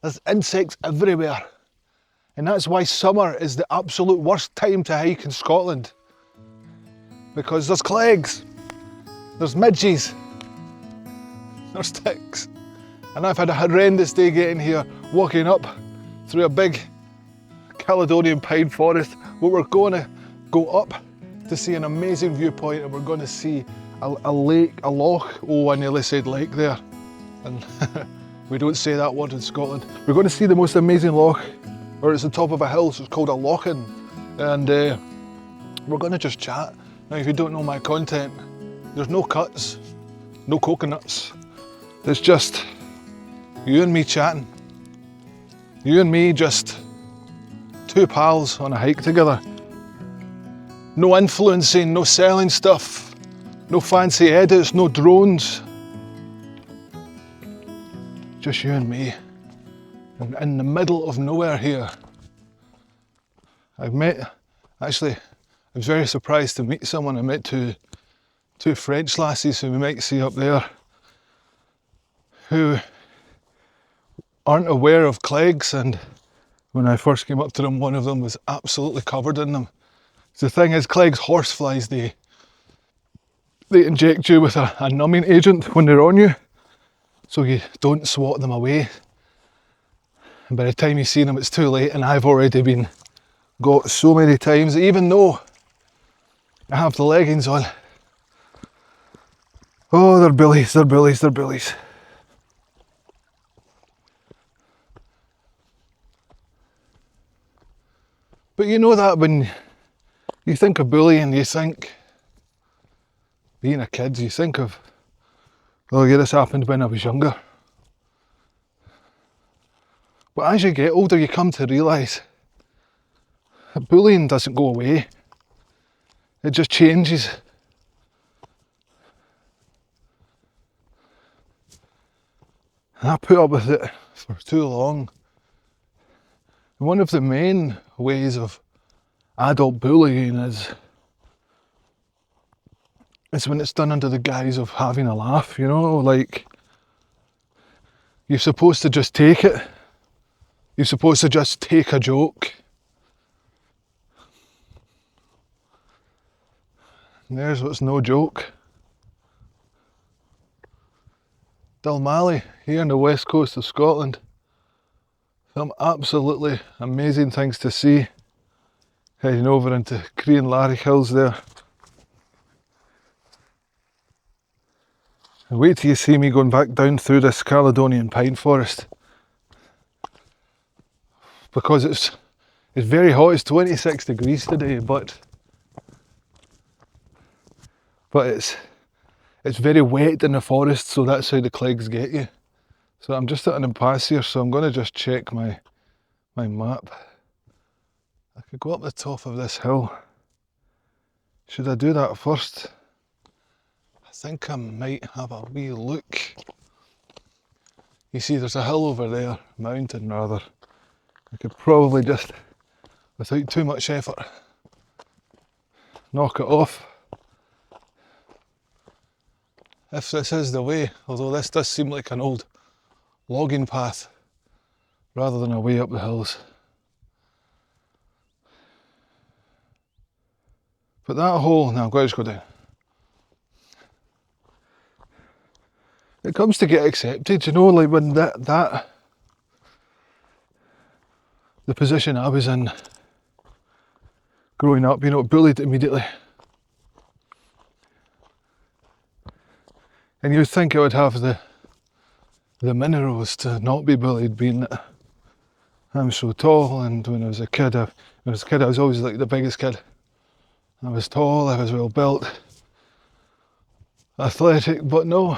There's insects everywhere. And that's why summer is the absolute worst time to hike in Scotland. Because there's clegs, there's midges, there's ticks. And I've had a horrendous day getting here, walking up through a big Caledonian pine forest, but we're going to go up to see an amazing viewpoint, and we're going to see a lake, a loch. Oh, I nearly said lake there. And we don't say that word in Scotland. We're going to see the most amazing loch, or it's the top of a hill, so it's called a lochen. And we're going to just chat. Now, if you don't know my content, there's no cuts, no coconuts. It's just you and me chatting. You and me, just two pals on a hike together. No influencing, no selling stuff, no fancy edits, no drones. Just you and me, in the middle of nowhere here. I was very surprised to meet someone. I met two French lassies who we might see up there, who aren't aware of clegs, and when I first came up to them, one of them was absolutely covered in them. The thing is, clegs, horseflies, they inject you with a numbing agent when they're on you, so you don't swat them away. And by the time you see them, it's too late, and I've already been got so many times, even though I have the leggings on. Oh, they're bullies, they're bullies, they're bullies. But you know that when you think of bullying, you think, being a kid, you think of, oh yeah, this happened when I was younger. But as you get older, you come to realise that bullying doesn't go away. It just changes. And I put up with it for too long. And one of the main ways of adult bullying is when it's done under the guise of having a laugh, you know, like you're supposed to just take it. You're supposed to just take a joke. And there's what's no joke. Dalmally, here on the west coast of Scotland. Some absolutely amazing things to see. Heading over into Larrick Hills there. And wait till you see me going back down through this Caledonian pine forest. Because it's very hot, it's 26 degrees today, but it's very wet in the forest, so that's how the clegs get you. So I'm just at an impasse here, so I'm going to just check my map. I could go up the top of this hill. Should I do that first? I think I might have a wee look. You see there's a hill over there, mountain rather. I could probably just, without too much effort, knock it off. If this is the way, although this does seem like an old logging path rather than a way up the hills. But that hole, now I'm going to just go down. It comes to get accepted, you know, like when the position I was in growing up, you know, bullied immediately. And you'd think I would have the minerals to not be bullied, being that I'm so tall, and when I was a kid, I was always like the biggest kid. I was tall, I was well built, athletic, but no.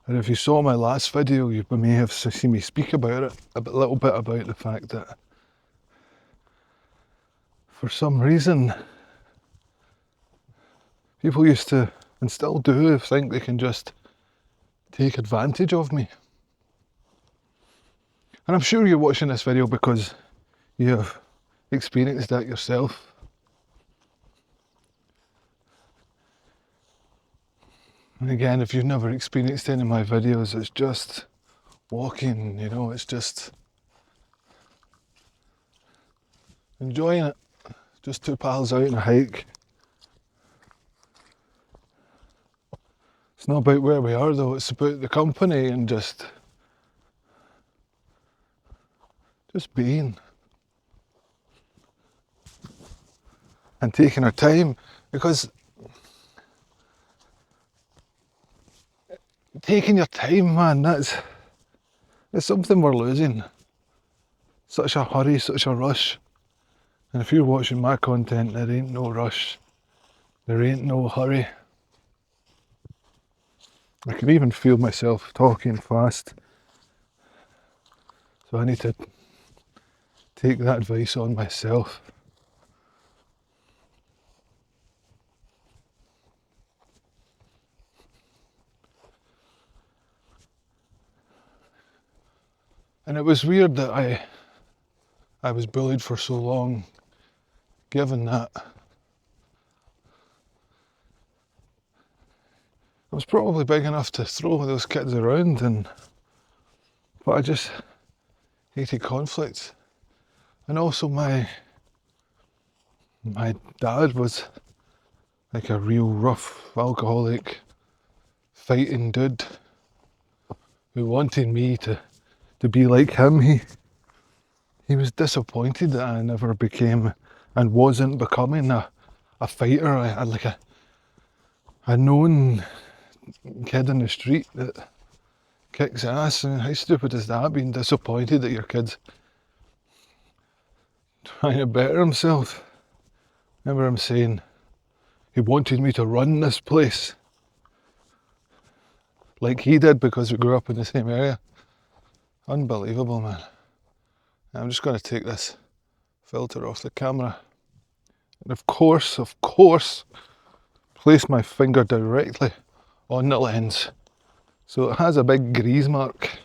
And if you saw my last video, you may have seen me speak about it, a little bit about the fact that for some reason, people used to, and still do, think they can just take advantage of me. And I'm sure you're watching this video because you have experienced that yourself. And again, if you've never experienced any of my videos, it's just walking, you know, it's just enjoying it. Just two pals out on a hike. It's not about where we are though, it's about the company and just being and taking our time, because taking your time, man, it's something we're losing. Such a hurry, such a rush. And if you're watching my content, there ain't no rush. There ain't no hurry. I can even feel myself talking fast. So I need to take that advice on myself. And it was weird that I was bullied for so long, given that I was probably big enough to throw those kids around, but I just hated conflict. And also my dad was like a real rough alcoholic fighting dude who wanted me to be like him. He was disappointed that I never became and wasn't becoming a fighter. I had like a known kid in the street that kicks ass, and how stupid is that, being disappointed that your kid's trying to better himself. Remember him saying he wanted me to run this place like he did because we grew up in the same area. Unbelievable, man. I'm just going to take this filter off the camera and of course place my finger directly on the lens so it has a big grease mark.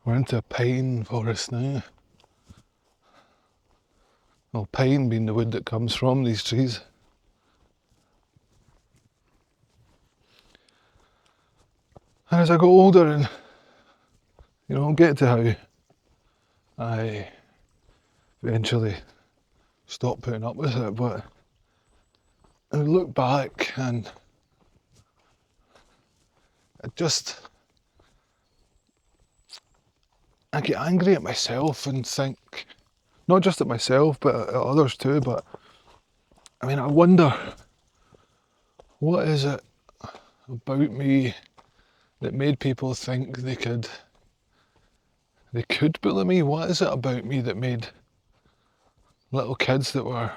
We're into a pine forest now. Well, pine being the wood that comes from these trees. And as I got older and, you know, get to how I eventually stopped putting up with it, but I look back and I get angry at myself and think, not just at myself, but at others too, but I mean, I wonder, what is it about me that made people think they could bully me? What is it about me that made little kids that were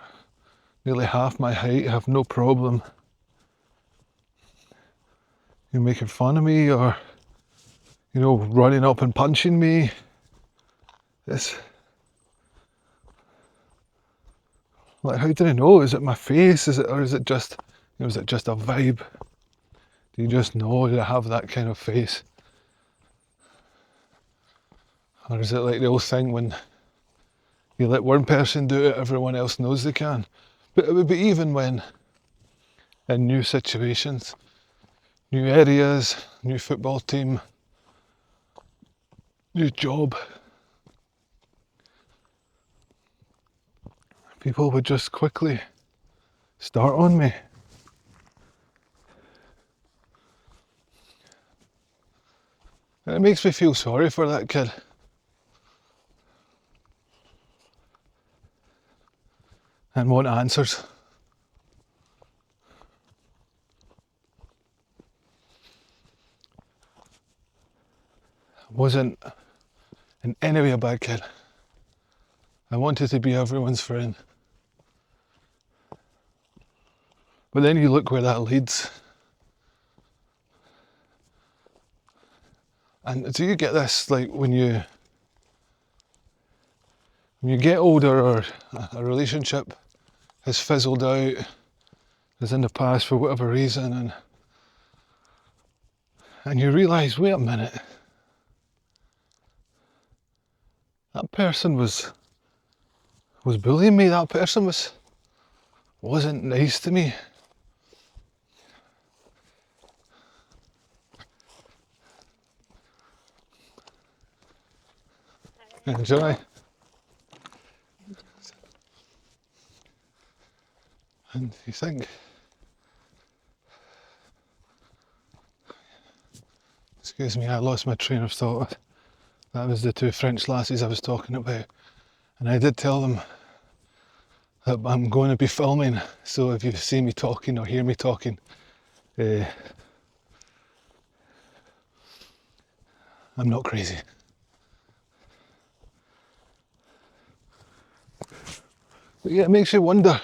nearly half my height have no problem making fun of me or, you know, running up and punching me? This, like, how do I know? Is it my face? Or is it just, you know, is it just a vibe? Do you just know that I have that kind of face? Or is it like the old thing when you let one person do it, everyone else knows they can? But it would be even when in new situations, new areas, new football team, new job, people would just quickly start on me. And it makes me feel sorry for that kid. And want answers. I wasn't in any way a bad kid. I wanted to be everyone's friend. But then you look where that leads. And do you get this, like when you get older or a relationship has fizzled out, is in the past for whatever reason, and you realise, wait a minute, that person was was bullying me. That person wasn't nice to me. Enjoy. And you think, excuse me, I lost my train of thought. That was the two French lasses I was talking about. And I did tell them that I'm going to be filming, so if you see me talking or hear me talking, I'm not crazy. But yeah, it makes you wonder,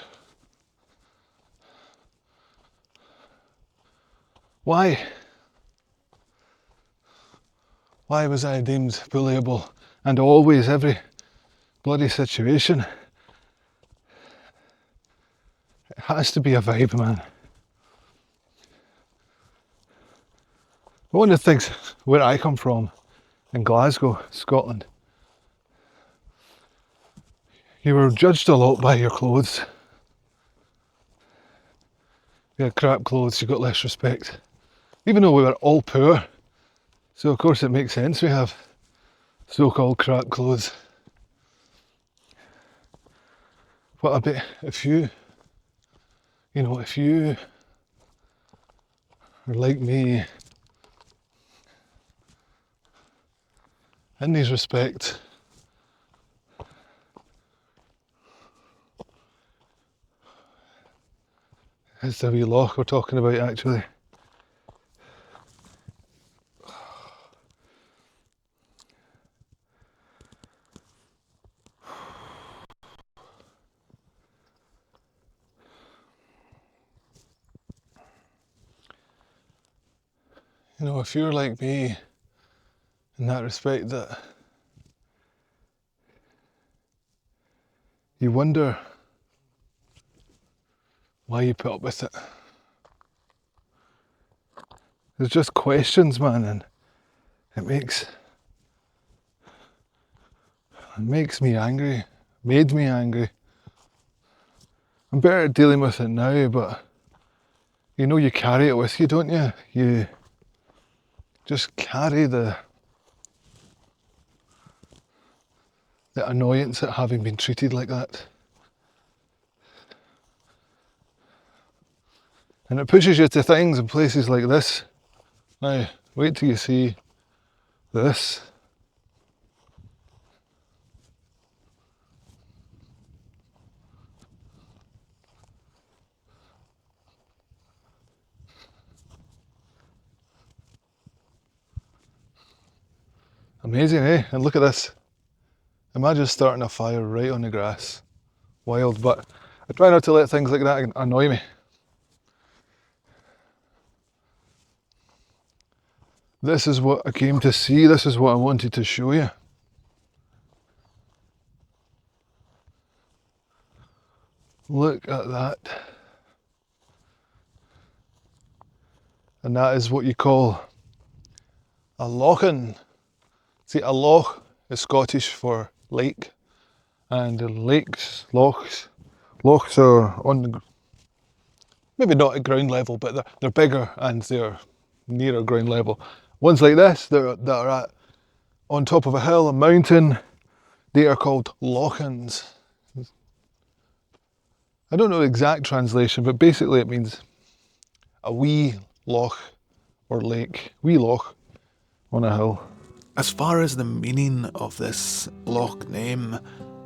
why was I deemed bullyable? And always, every bloody situation, it has to be a vibe, man. One of the things where I come from, in Glasgow, Scotland, you were judged a lot by your clothes. You had crap clothes, you got less respect. Even though we were all poor, so of course it makes sense we have so-called crap clothes. What about if you are like me in these respects, it's the wee loch we're talking about actually. You know, if you're like me in that respect, that you wonder why you put up with it. There's just questions, man, and it makes me angry, made me angry. I'm better at dealing with it now, but you know you carry it with you, don't you? You just carry the annoyance at having been treated like that. And it pushes you to things in places like this. Now, wait till you see this. Amazing, eh? And look at this. Imagine starting a fire right on the grass. Wild, but I try not to let things like that annoy me. This is what I came to see, this is what I wanted to show you. Look at that. And that is what you call a lochan. See, a loch is Scottish for lake, and the lochs are on the, maybe not at ground level, but they're bigger and they're nearer ground level. Ones like this, that are at on top of a hill, a mountain, they are called lochans. I don't know the exact translation, but basically it means a wee loch or lake, wee loch on a hill. As far as the meaning of this loch name,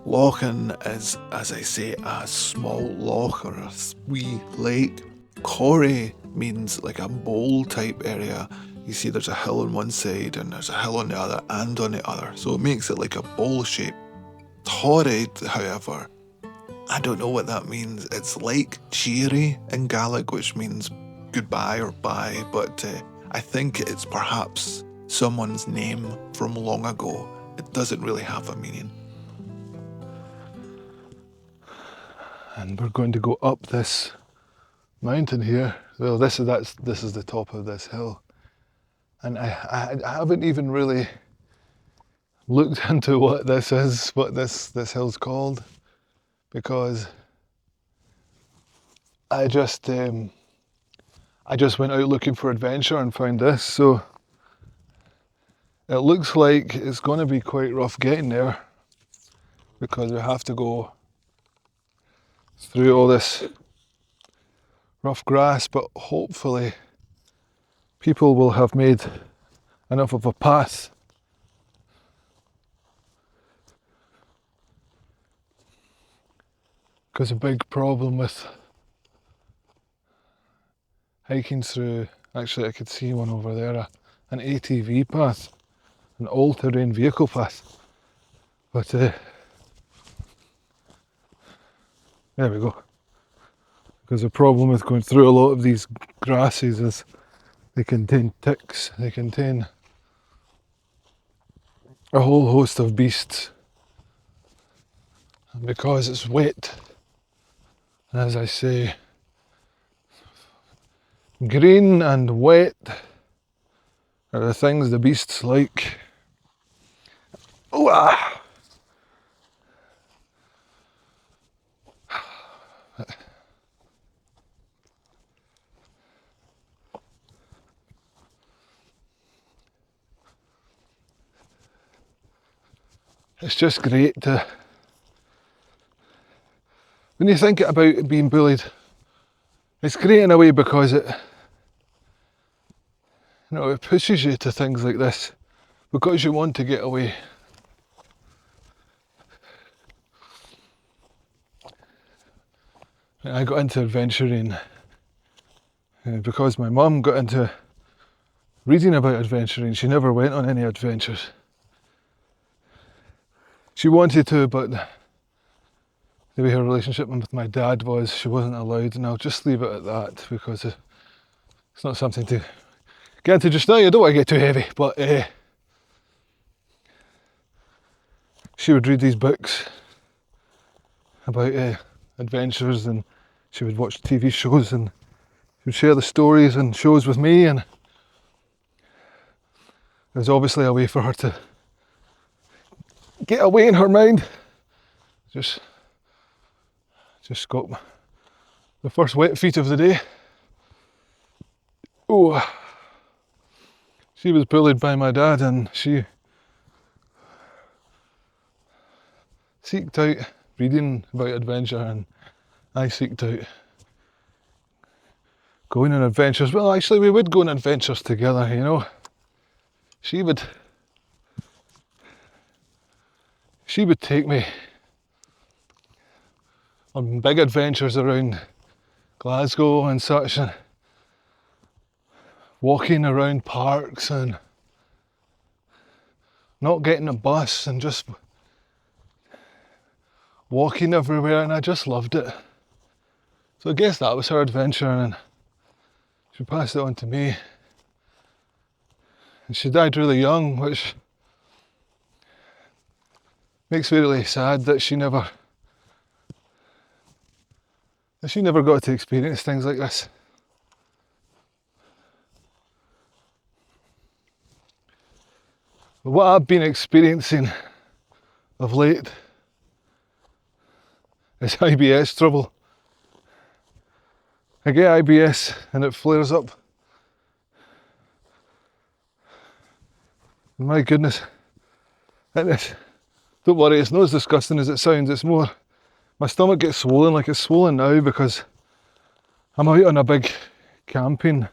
lochan is, as I say, a small loch or a wee lake. Corrie means like a bowl type area. You see there's a hill on one side and there's a hill on the other and on the other, so it makes it like a bowl shape. Torrid, however, I don't know what that means. It's like cheery in Gaelic, which means goodbye or bye, but I think it's perhaps someone's name from long ago. It doesn't really have a meaning. And we're going to go up this mountain here. Well, this is the top of this hill, and I haven't even really looked into what this is, what this hill's called. because I just went out looking for adventure and found this, so it looks like it's going to be quite rough getting there because we have to go through all this rough grass, but hopefully people will have made enough of a path because a big problem with hiking through, actually I could see one over there, an ATV path, an all-terrain vehicle path, but there we go. Because the problem with going through a lot of these grasses is they contain ticks, they contain a whole host of beasts, and because it's wet, and as I say, green and wet are the things the beasts like. Ooh, ah. It's just great to, when you think about being bullied, it's great in a way because it pushes you to things like this because you want to get away. I got into adventuring because my mum got into reading about adventuring. She never went on any adventures. She wanted to, but the way her relationship with my dad was, she wasn't allowed, and I'll just leave it at that because it's not something to get into just now. I don't want to get too heavy, but she would read these books about adventures, and she would watch TV shows, and she would share the stories and shows with me, and it was obviously a way for her to get away in her mind. Just got the first wet feet of the day. Oh, she was bullied by my dad, and she seeked out reading about adventure, and I seeked out going on adventures. Well, actually, we would go on adventures together, you know. She would take me on big adventures around Glasgow and such, and walking around parks and not getting a bus and just walking everywhere, and I just loved it. So I guess that was her adventure, and she passed it on to me. And she died really young, which makes me really sad that she never got to experience things like this. But what I've been experiencing of late is IBS trouble. I get IBS and it flares up. My goodness. Don't worry, it's not as disgusting as it sounds. It's more, my stomach gets swollen, like it's swollen now because I'm out on a big camping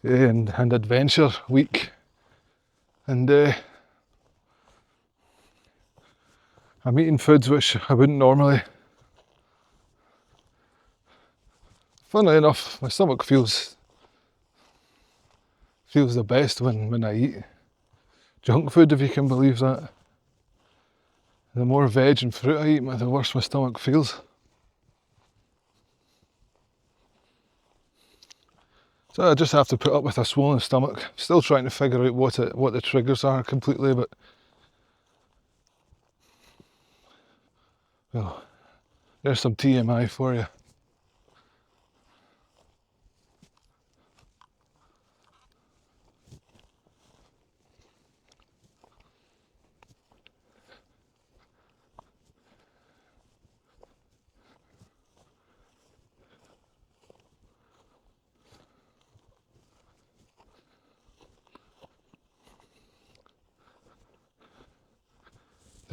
and adventure week, and I'm eating foods which I wouldn't normally. Funnily enough, my stomach feels the best when I eat junk food, if you can believe that. The more veg and fruit I eat, the worse my stomach feels. So I just have to put up with a swollen stomach. Still trying to figure out what the triggers are completely, but well, there's some TMI for you.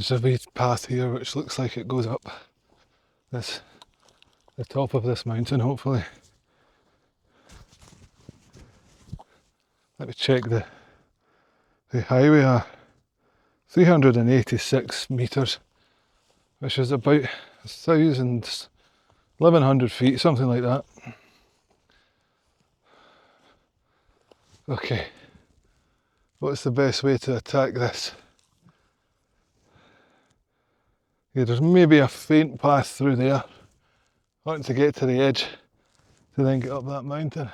There's a wee path here which looks like it goes up the top of this mountain, hopefully. Let me check the highway. 386 metres, which is about 1,100 feet, something like that. Okay, what's the best way to attack this? Yeah, there's maybe a faint path through there. I want to get to the edge to then get up that mountain.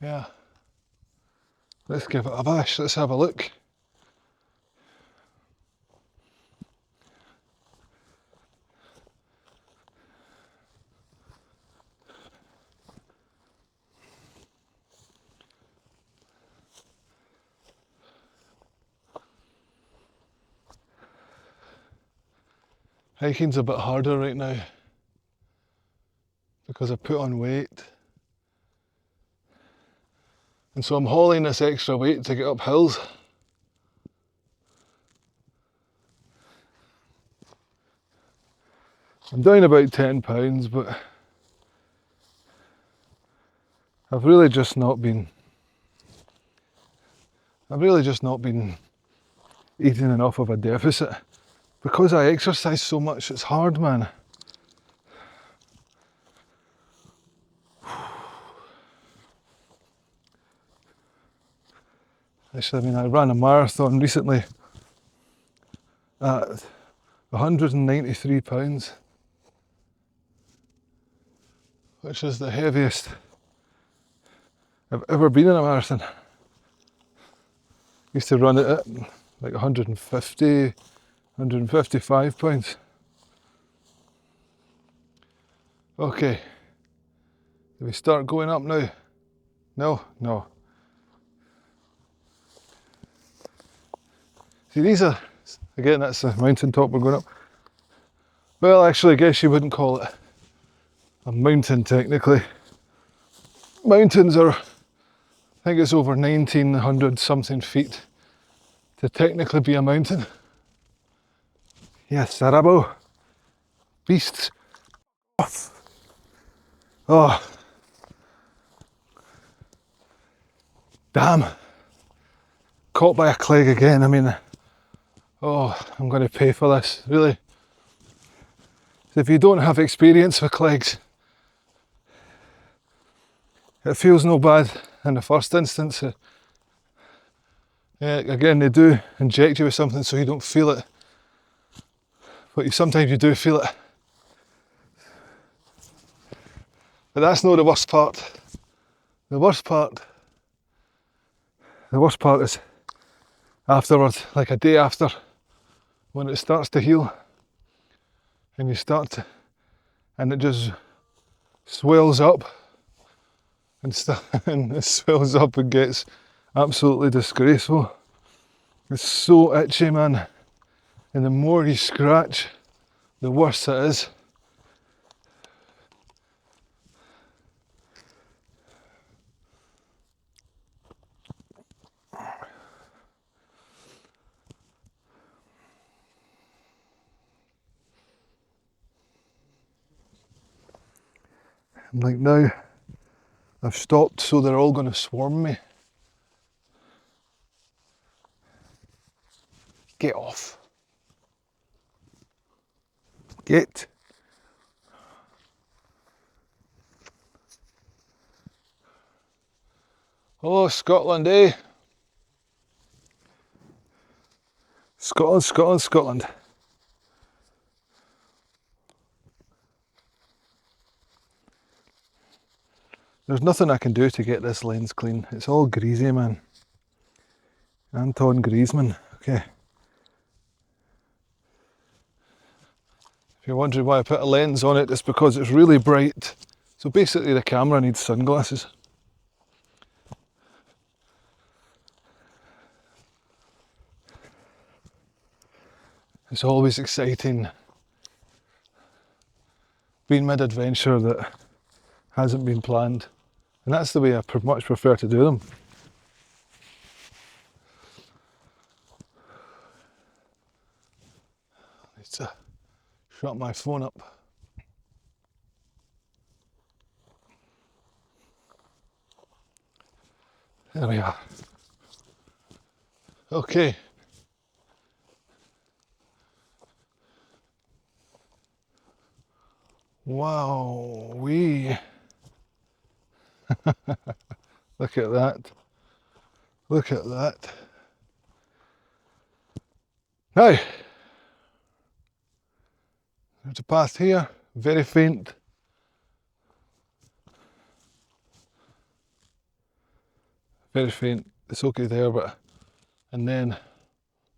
Yeah. Let's give it a bash, let's have a look. Hiking's a bit harder right now because I put on weight. And so I'm hauling this extra weight to get up hills. I'm down about 10 pounds, but I've really just not been eating enough of a deficit. Because I exercise so much, it's hard, man. Actually, I mean, I ran a marathon recently at 193 pounds, which is the heaviest I've ever been in a marathon. Used to run it at like 150, 155 pounds. Okay, do we start going up now? No, no. See, these are, again, that's the mountain top we're going up. Well, actually, I guess you wouldn't call it a mountain technically. Mountains are, I think it's over 1,900 something feet to technically be a mountain. Yes, Sarabo. Beasts. Off. Oh. Damn. Caught by a cleg again. I mean, oh, I'm going to pay for this, really. If you don't have experience with clegs, it feels no bad in the first instance. Yeah, again, they do inject you with something so you don't feel it, but sometimes you do feel it. But that's not the worst part. The worst part is afterwards, like a day after, when it starts to heal, and and it just swells up and it swells up and gets absolutely disgraceful. It's so itchy, man, and the more you scratch, the worse it is. And like now, I've stopped so they're all going to swarm me. Get off. Get. Oh, Scotland, eh? Scotland, Scotland, Scotland. There's nothing I can do to get this lens clean. It's all greasy, man. Anton Griezmann. Okay. If you're wondering why I put a lens on it, it's because it's really bright. So basically the camera needs sunglasses. It's always exciting being mid-adventure that hasn't been planned. And that's the way I much prefer to do them. Shut my phone up. There we are. Okay. Wow, look at that. Look at that. Now, there's a path here, very faint. Very faint, it's okay there, but, and then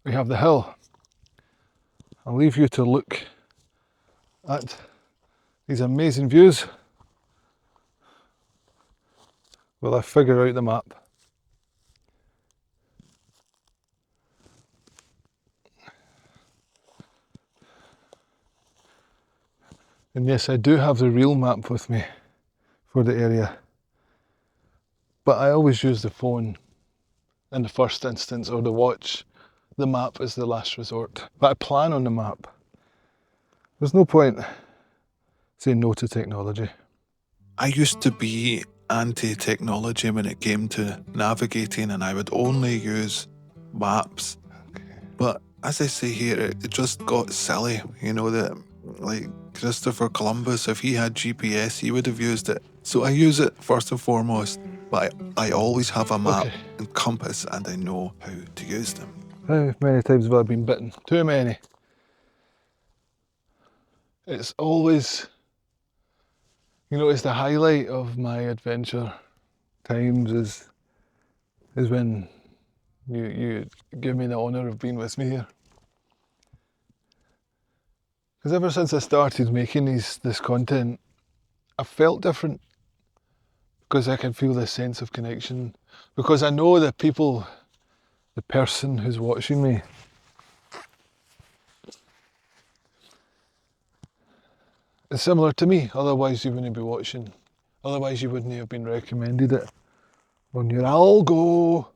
we have the hill. I'll leave you to look at these amazing views while I figure out the map. And yes, I do have the real map with me for the area, but I always use the phone in the first instance, or the watch. The map is the last resort, but I plan on the map. There's no point saying no to technology. I used to be anti-technology when it came to navigating, and I would only use maps. Okay. But as I say here, it just got silly, you know, that like Christopher Columbus, if he had GPS, he would have used it. So I use it first and foremost, but I always have a map and compass, and I know how to use them. How many times have I been bitten? Too many. It's always, you know, it's the highlight of my adventure times is when you give me the honour of being with me here. Because ever since I started making this content, I felt different. Because I can feel this sense of connection. Because I know the people, the person who's watching me, is similar to me. Otherwise you wouldn't be watching. Otherwise you wouldn't have been recommended it on your algo.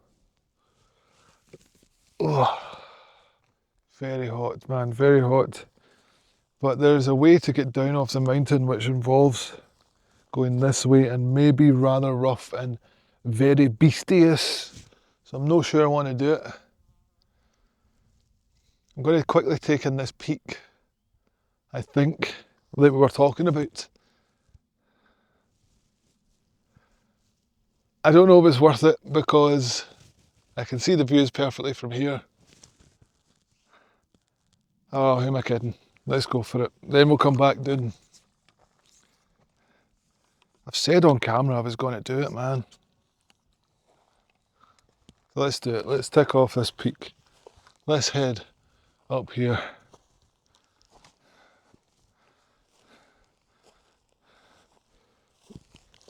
Oh, very hot, man, very hot. But there's a way to get down off the mountain which involves going this way and maybe rather rough and very beastious. So I'm not sure I want to do it. I'm going to quickly take in this peak, I think, that we were talking about. I don't know if it's worth it because I can see the views perfectly from here. Oh, who am I kidding? Let's go for it. Then we'll come back down. I've said on camera I was going to do it, man. So let's do it. Let's tick off this peak. Let's head up here.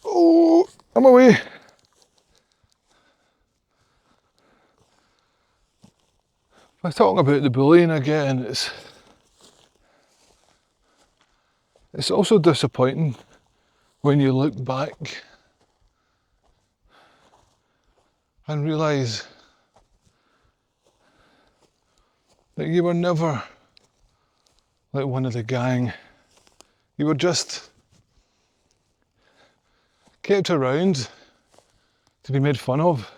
Oh, I'm away. If I talk about the bullying again, it's also disappointing when you look back and realise that you were never like one of the gang. You were just kept around to be made fun of.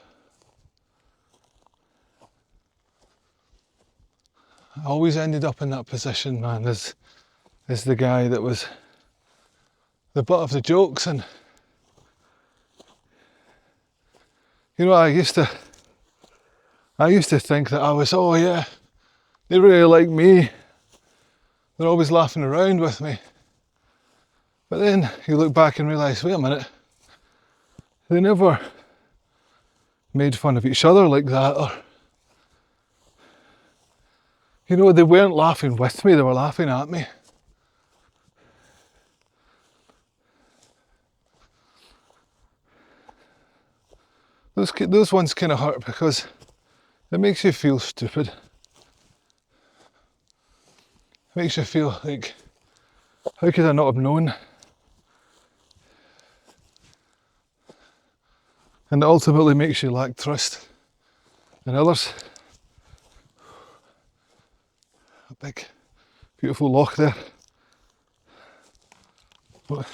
I always ended up in that position, man, as the guy that was the butt of the jokes. And you know, I used to think that I was, oh yeah, they really like me. They're always laughing around with me. But then you look back and realise, wait a minute, they never made fun of each other like that, or you know, they weren't laughing with me, they were laughing at me. Those ones kind of hurt because it makes you feel stupid. It makes you feel like, how could I not have known? And it ultimately makes you lack trust in others. A big, beautiful loch there. But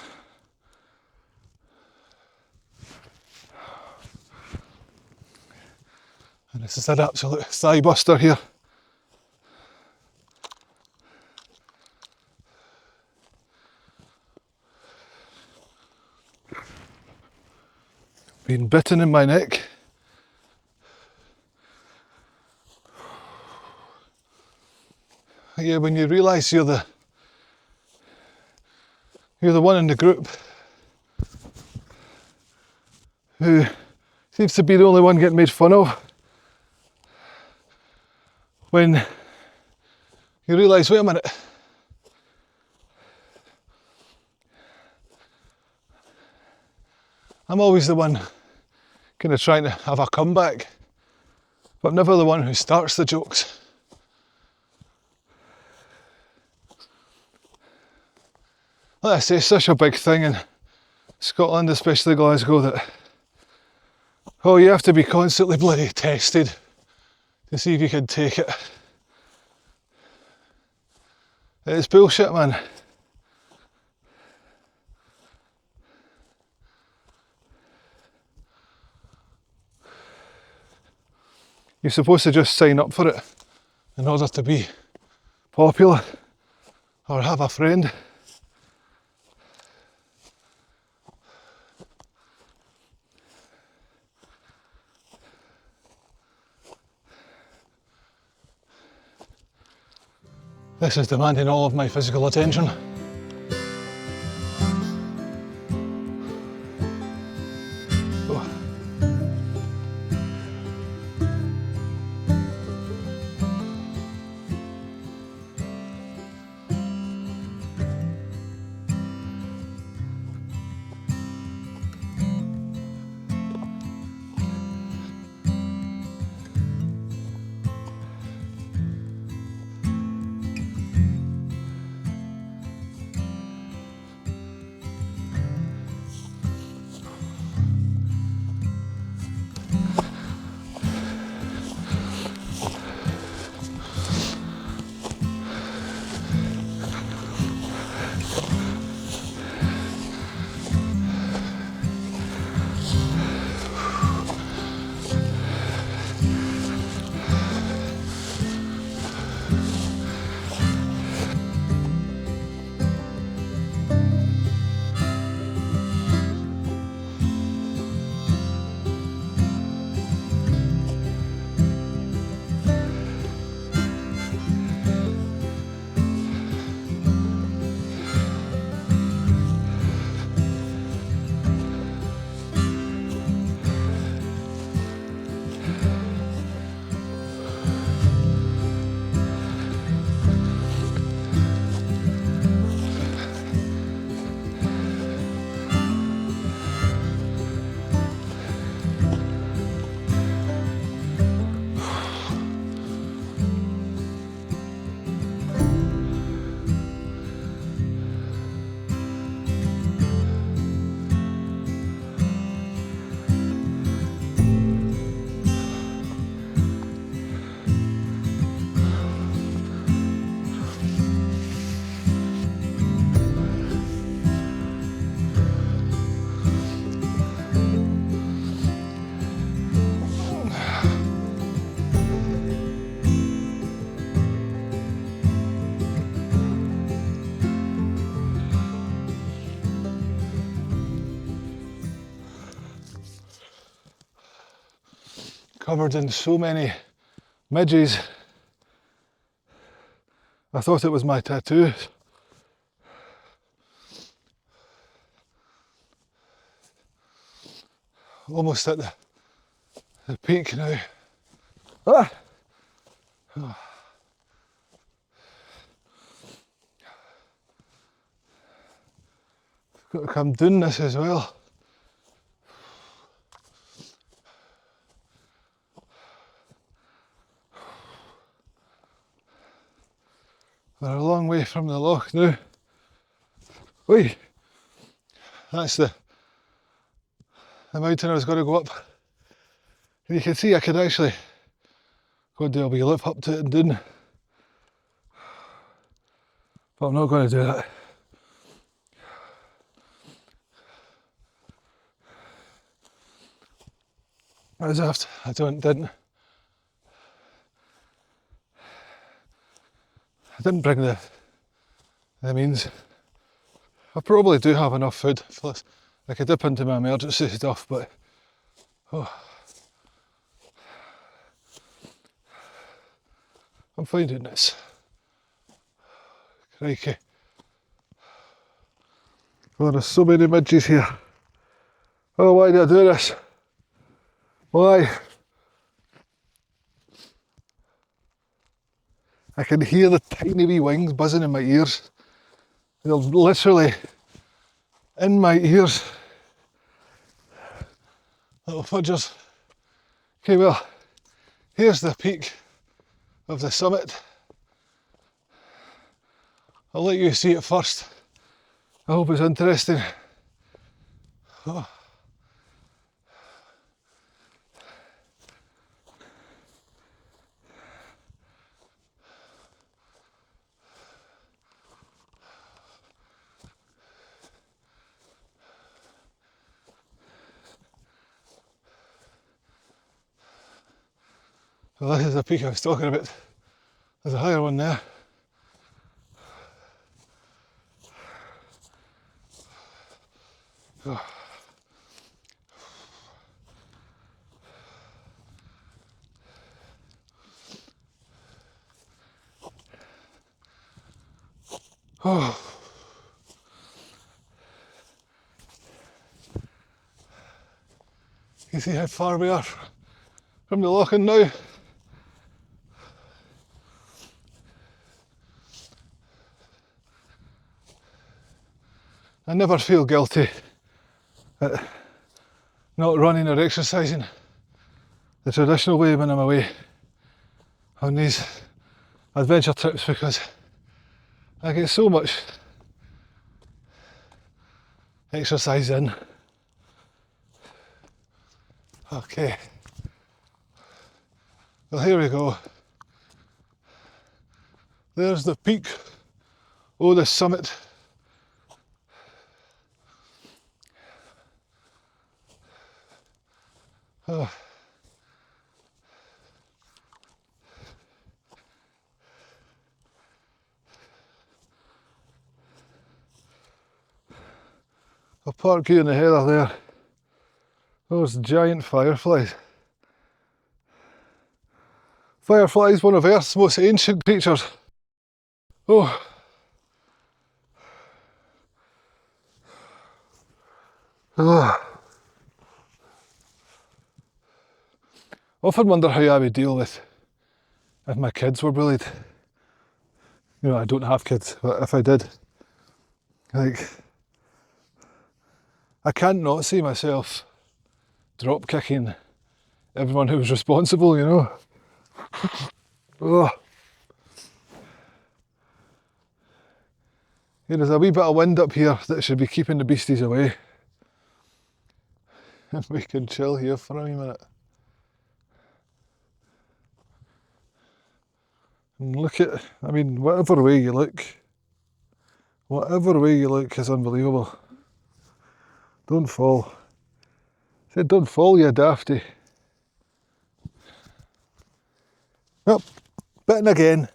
and this is an absolute thigh buster here. Been bitten in my neck. Yeah, when you realise you're the one in the group who seems to be the only one getting made fun of. When you realise, wait a minute, I'm always the one kind of trying to have a comeback, but never the one who starts the jokes. Like I say, it's such a big thing in Scotland, especially Glasgow, that you have to be constantly bloody tested to see if you can take it. It's bullshit, man. You're supposed to just sign up for it in order to be popular or have a friend. This is demanding all of my physical attention. Oh. Covered in so many midges. I thought it was my tattoos. Almost at the peak now. Ah! Oh. Got to come doing this as well. We're a long way from the loch now. Wait, that's the mountain I was going to go up. And you can see I could actually go and do a wee lip up to it and down. But I'm not going to do that. As if I didn't bring the means. I probably do have enough food for this. I could dip into my emergency stuff, but I'm finding this. Crikey. Oh, there's so many midges here. Oh, why did I do this? Why? I can hear the tiny wee wings buzzing in my ears. They're literally in my ears. Little fudgers. Okay, well, here's the peak of the summit. I'll let you see it first. I hope it's interesting. Oh. Well, this is the peak I was talking about. There's a higher one there. Oh. Oh. You see how far we are from the loching now? I never feel guilty at not running or exercising the traditional way when I'm away on these adventure trips, because I get so much exercise in. Okay, well, here we go. There's the peak, oh, the summit. Oh. I'll park you in the heather there. Those giant fireflies. Fireflies, one of Earth's most ancient creatures. Oh. Oh. Often wonder how I would deal with if my kids were bullied. You know, I don't have kids, but if I did, like, I can't not see myself drop kicking everyone who was responsible, you know. Oh. Yeah, there's a wee bit of wind up here that should be keeping the beasties away. And we can chill here for a wee minute. And look at, I mean, whatever way you look is unbelievable. Don't fall. I said don't fall, you dafty. Well, bitten again.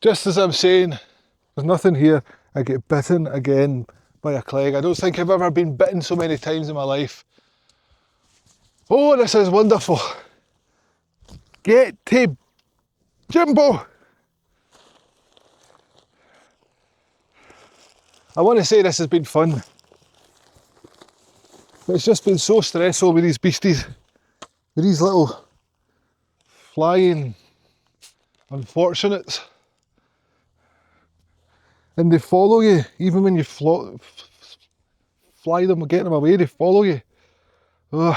Just as I'm saying, there's nothing here, I get bitten again by a cleg. I don't think I've ever been bitten so many times in my life. Oh, this is wonderful. Get to Jimbo. I want to say this has been fun, but it's just been so stressful with these beasties, with these little flying unfortunates. And they follow you, even when you fly them or get them away, they follow you. Ugh.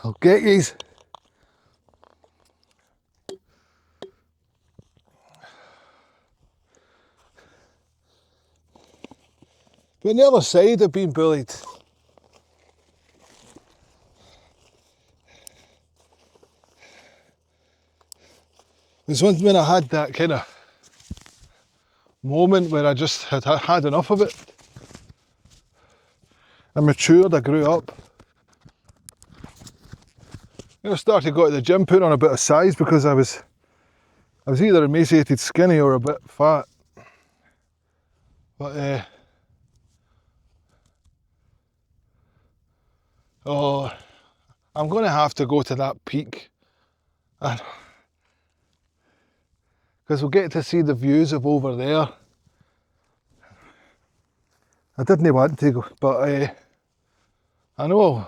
I'll get yous. But on the other side of being bullied, was when I had that kind of moment where I just had enough of it. I matured, I grew up. I started going to the gym, putting on a bit of size because I was either emaciated skinny or a bit fat. But oh, I'm going to have to go to that peak, because we'll get to see the views of over there. I didn't want to go, but I know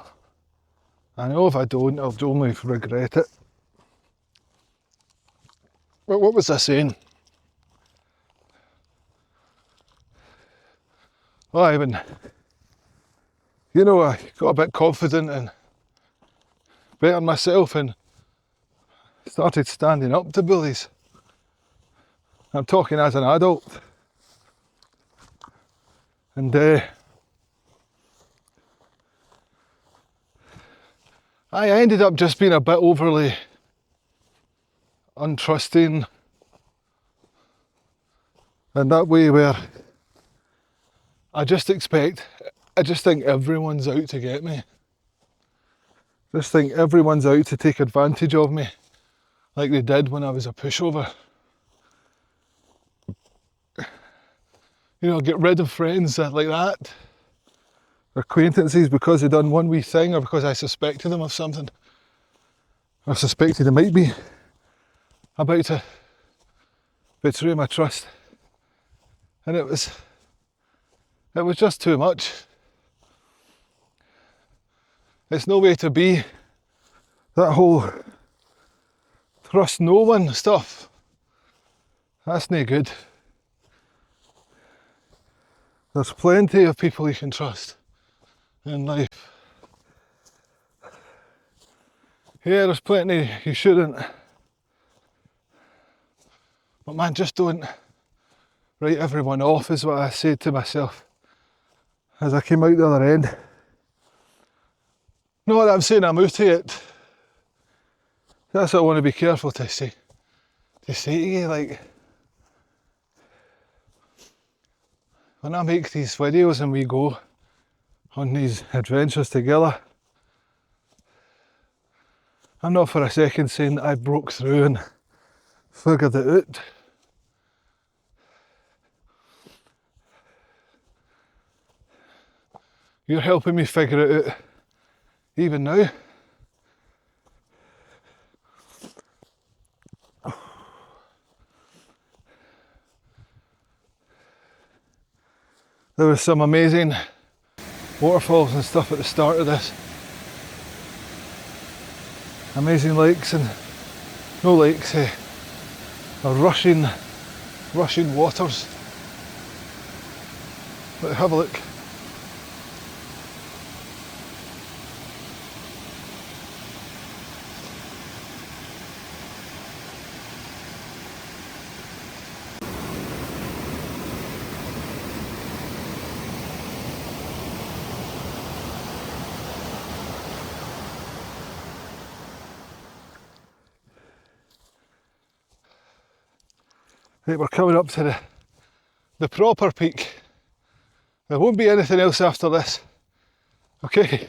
if I don't, I'll only regret it. But what was I saying? Well, I got a bit confident and bettered myself and started standing up to bullies. I'm talking as an adult. And I ended up just being a bit overly untrusting, and that way where I just think everyone's out to get me. Just think everyone's out to take advantage of me, like they did when I was a pushover. Get rid of friends like that, acquaintances, because they done one wee thing or because I suspected them of something. I suspected they might be about to betray my trust. And it was just too much. It's no way to be. That whole trust no one stuff, that's no good. There's plenty of people you can trust in life. Yeah, there's plenty you shouldn't. But man, just don't write everyone off, is what I said to myself as I came out the other end. Not that I'm saying I'm out of it. That's what I want to be careful to say to you, like, when I make these videos and we go on these adventures together, I'm not for a second saying that I broke through and figured it out. You're helping me figure it out even now. There was some amazing waterfalls and stuff at the start of this. Amazing lakes and no lakes, rushing waters. But have a look. Right, we're coming up to the proper peak. There won't be anything else after this. Okay,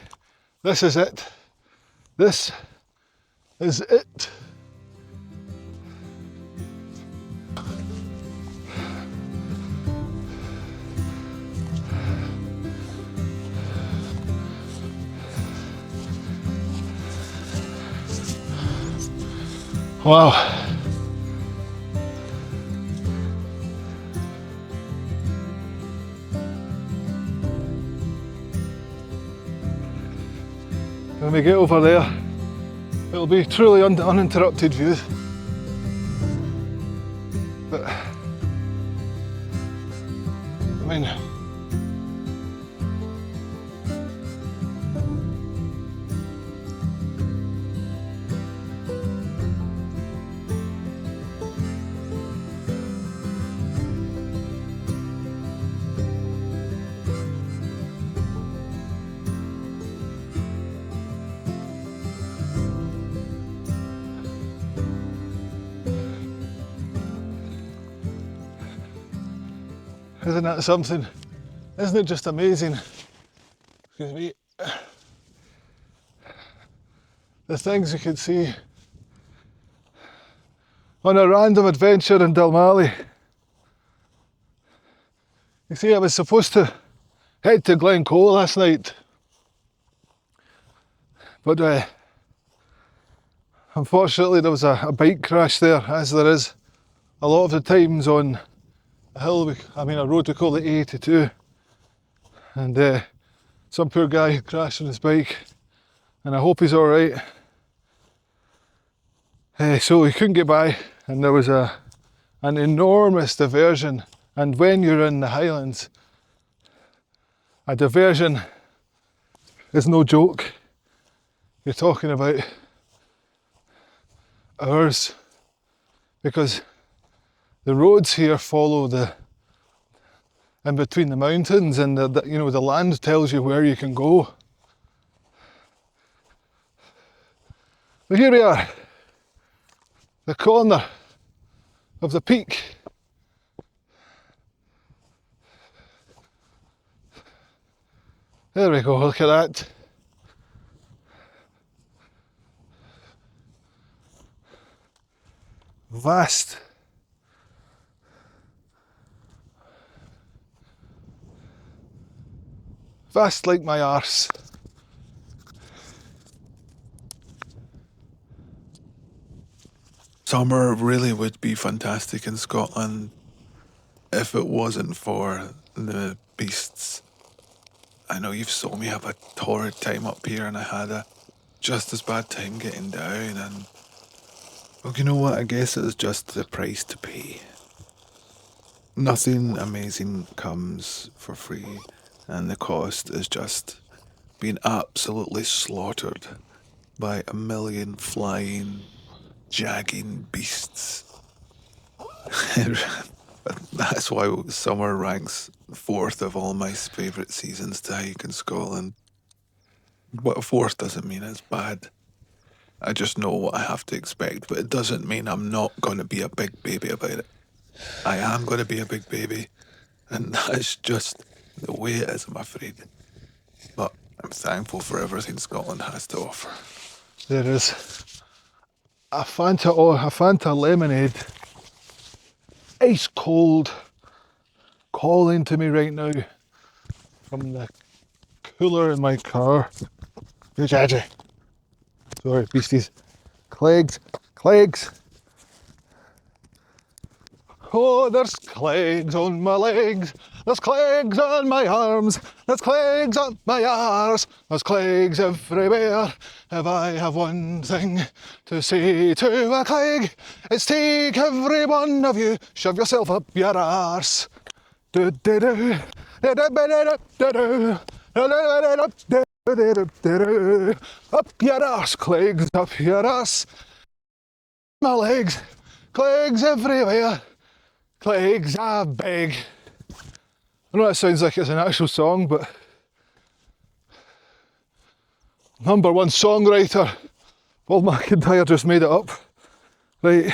this is it. This is it. Wow. When we get over there, it'll be truly uninterrupted views. But, I mean, Isn't that something? Isn't it just amazing? Excuse me. The things you can see on a random adventure in Dalmally. You see, I was supposed to head to Glencoe last night, but unfortunately there was a bike crash there, as there is a lot of the times on a hill, a road we call the A82, and some poor guy crashed on his bike, and I hope he's alright. So he couldn't get by, and there was an enormous diversion, and when you're in the Highlands, a diversion is no joke. You're talking about hours, because the roads here follow in between the mountains, and the land tells you where you can go. But here we are, the corner of the peak. There we go, look at that. Vast. Vast like my arse. Summer really would be fantastic in Scotland if it wasn't for the beasts. I know you've saw me have a torrid time up here, and I had a just as bad time getting down, and well, you know what, I guess it's just the price to pay. Nothing amazing comes for free, and the cost is just being absolutely slaughtered by a million flying, jagging beasts. That's why summer ranks fourth of all my favourite seasons to hike in Scotland. But fourth doesn't mean it's bad. I just know what I have to expect, but it doesn't mean I'm not going to be a big baby about it. I am going to be a big baby, and that's just the way it is, I'm afraid. But I'm thankful for everything Scotland has to offer. There is a Fanta lemonade, ice cold, calling to me right now from the cooler in my car. Sorry, beasties. Clegs. Oh, there's clegs on my legs, there's clegs on my arms, there's clegs on my arse, there's clegs everywhere. If I have one thing to say to a cleg, it's take every one of you, shove yourself up your arse. Do do do do do do do do do. Up your arse, clegs, up your arse. My legs, clegs everywhere. Clegs, I beg. I know that sounds like it's an actual song, but #1 songwriter Paul McIntyre just made it up. Right.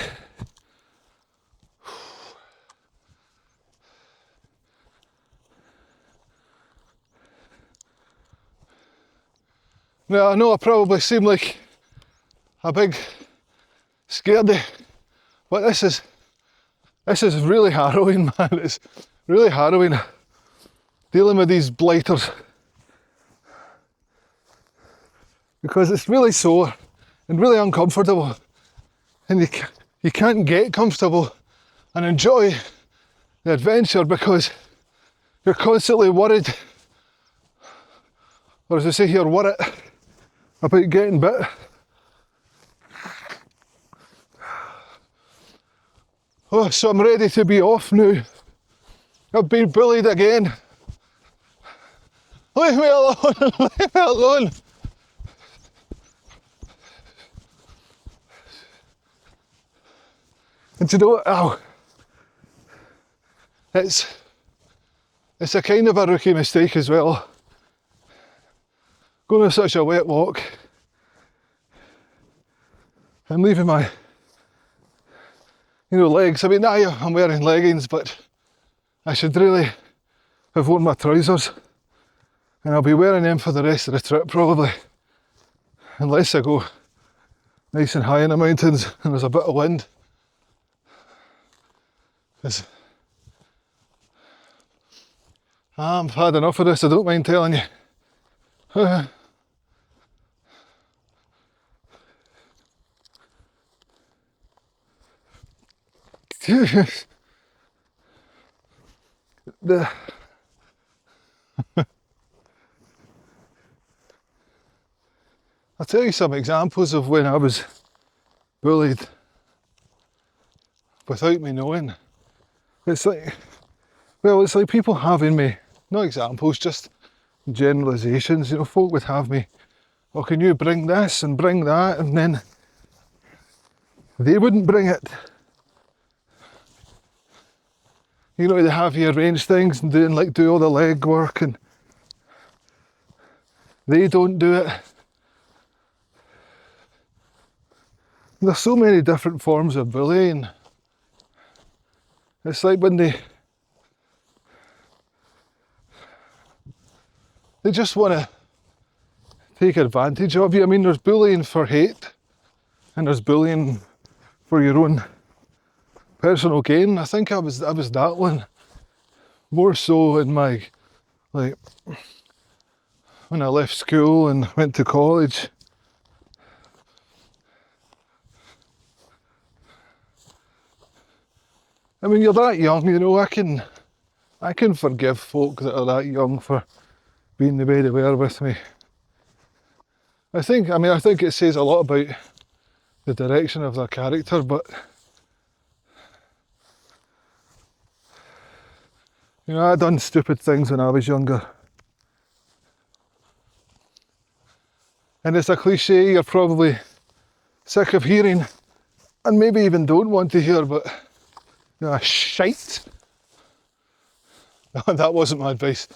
Now I know I probably seem like a big scaredy, but this is really harrowing, man. It's really harrowing dealing with these blighters, because it's really sore and really uncomfortable, and you can't get comfortable and enjoy the adventure because you're constantly worried, or as they say here, worried about getting bit. Oh, so I'm ready to be off now. I've been bullied again. Leave me alone, leave me alone. And do you know what? Ow. It's a kind of a rookie mistake as well. Going on such a wet walk and leaving my legs. I mean, now I'm wearing leggings, but I should really have worn my trousers, and I'll be wearing them for the rest of the trip probably, unless I go nice and high in the mountains and there's a bit of wind. 'Cause I've had enough of this, I don't mind telling you. I'll tell you some examples of when I was bullied without me knowing. It's like people having me, not examples, just generalisations. You know, folk would have me, oh, can you bring this and bring that, and then they wouldn't bring it. You know, they have you arrange things and do all the leg work, and they don't do it. There's so many different forms of bullying. It's like when they just want to take advantage of you. I mean, there's bullying for hate, and there's bullying for your own personal gain. I think I was that one, more so in my, like, when I left school and went to college. I mean, you're that young, you know, I can forgive folk that are that young for being the way they were with me. I think it says a lot about the direction of their character, but you know, I done stupid things when I was younger. And it's a cliche you're probably sick of hearing, and maybe even don't want to hear, but you know, shite. No, that wasn't my advice.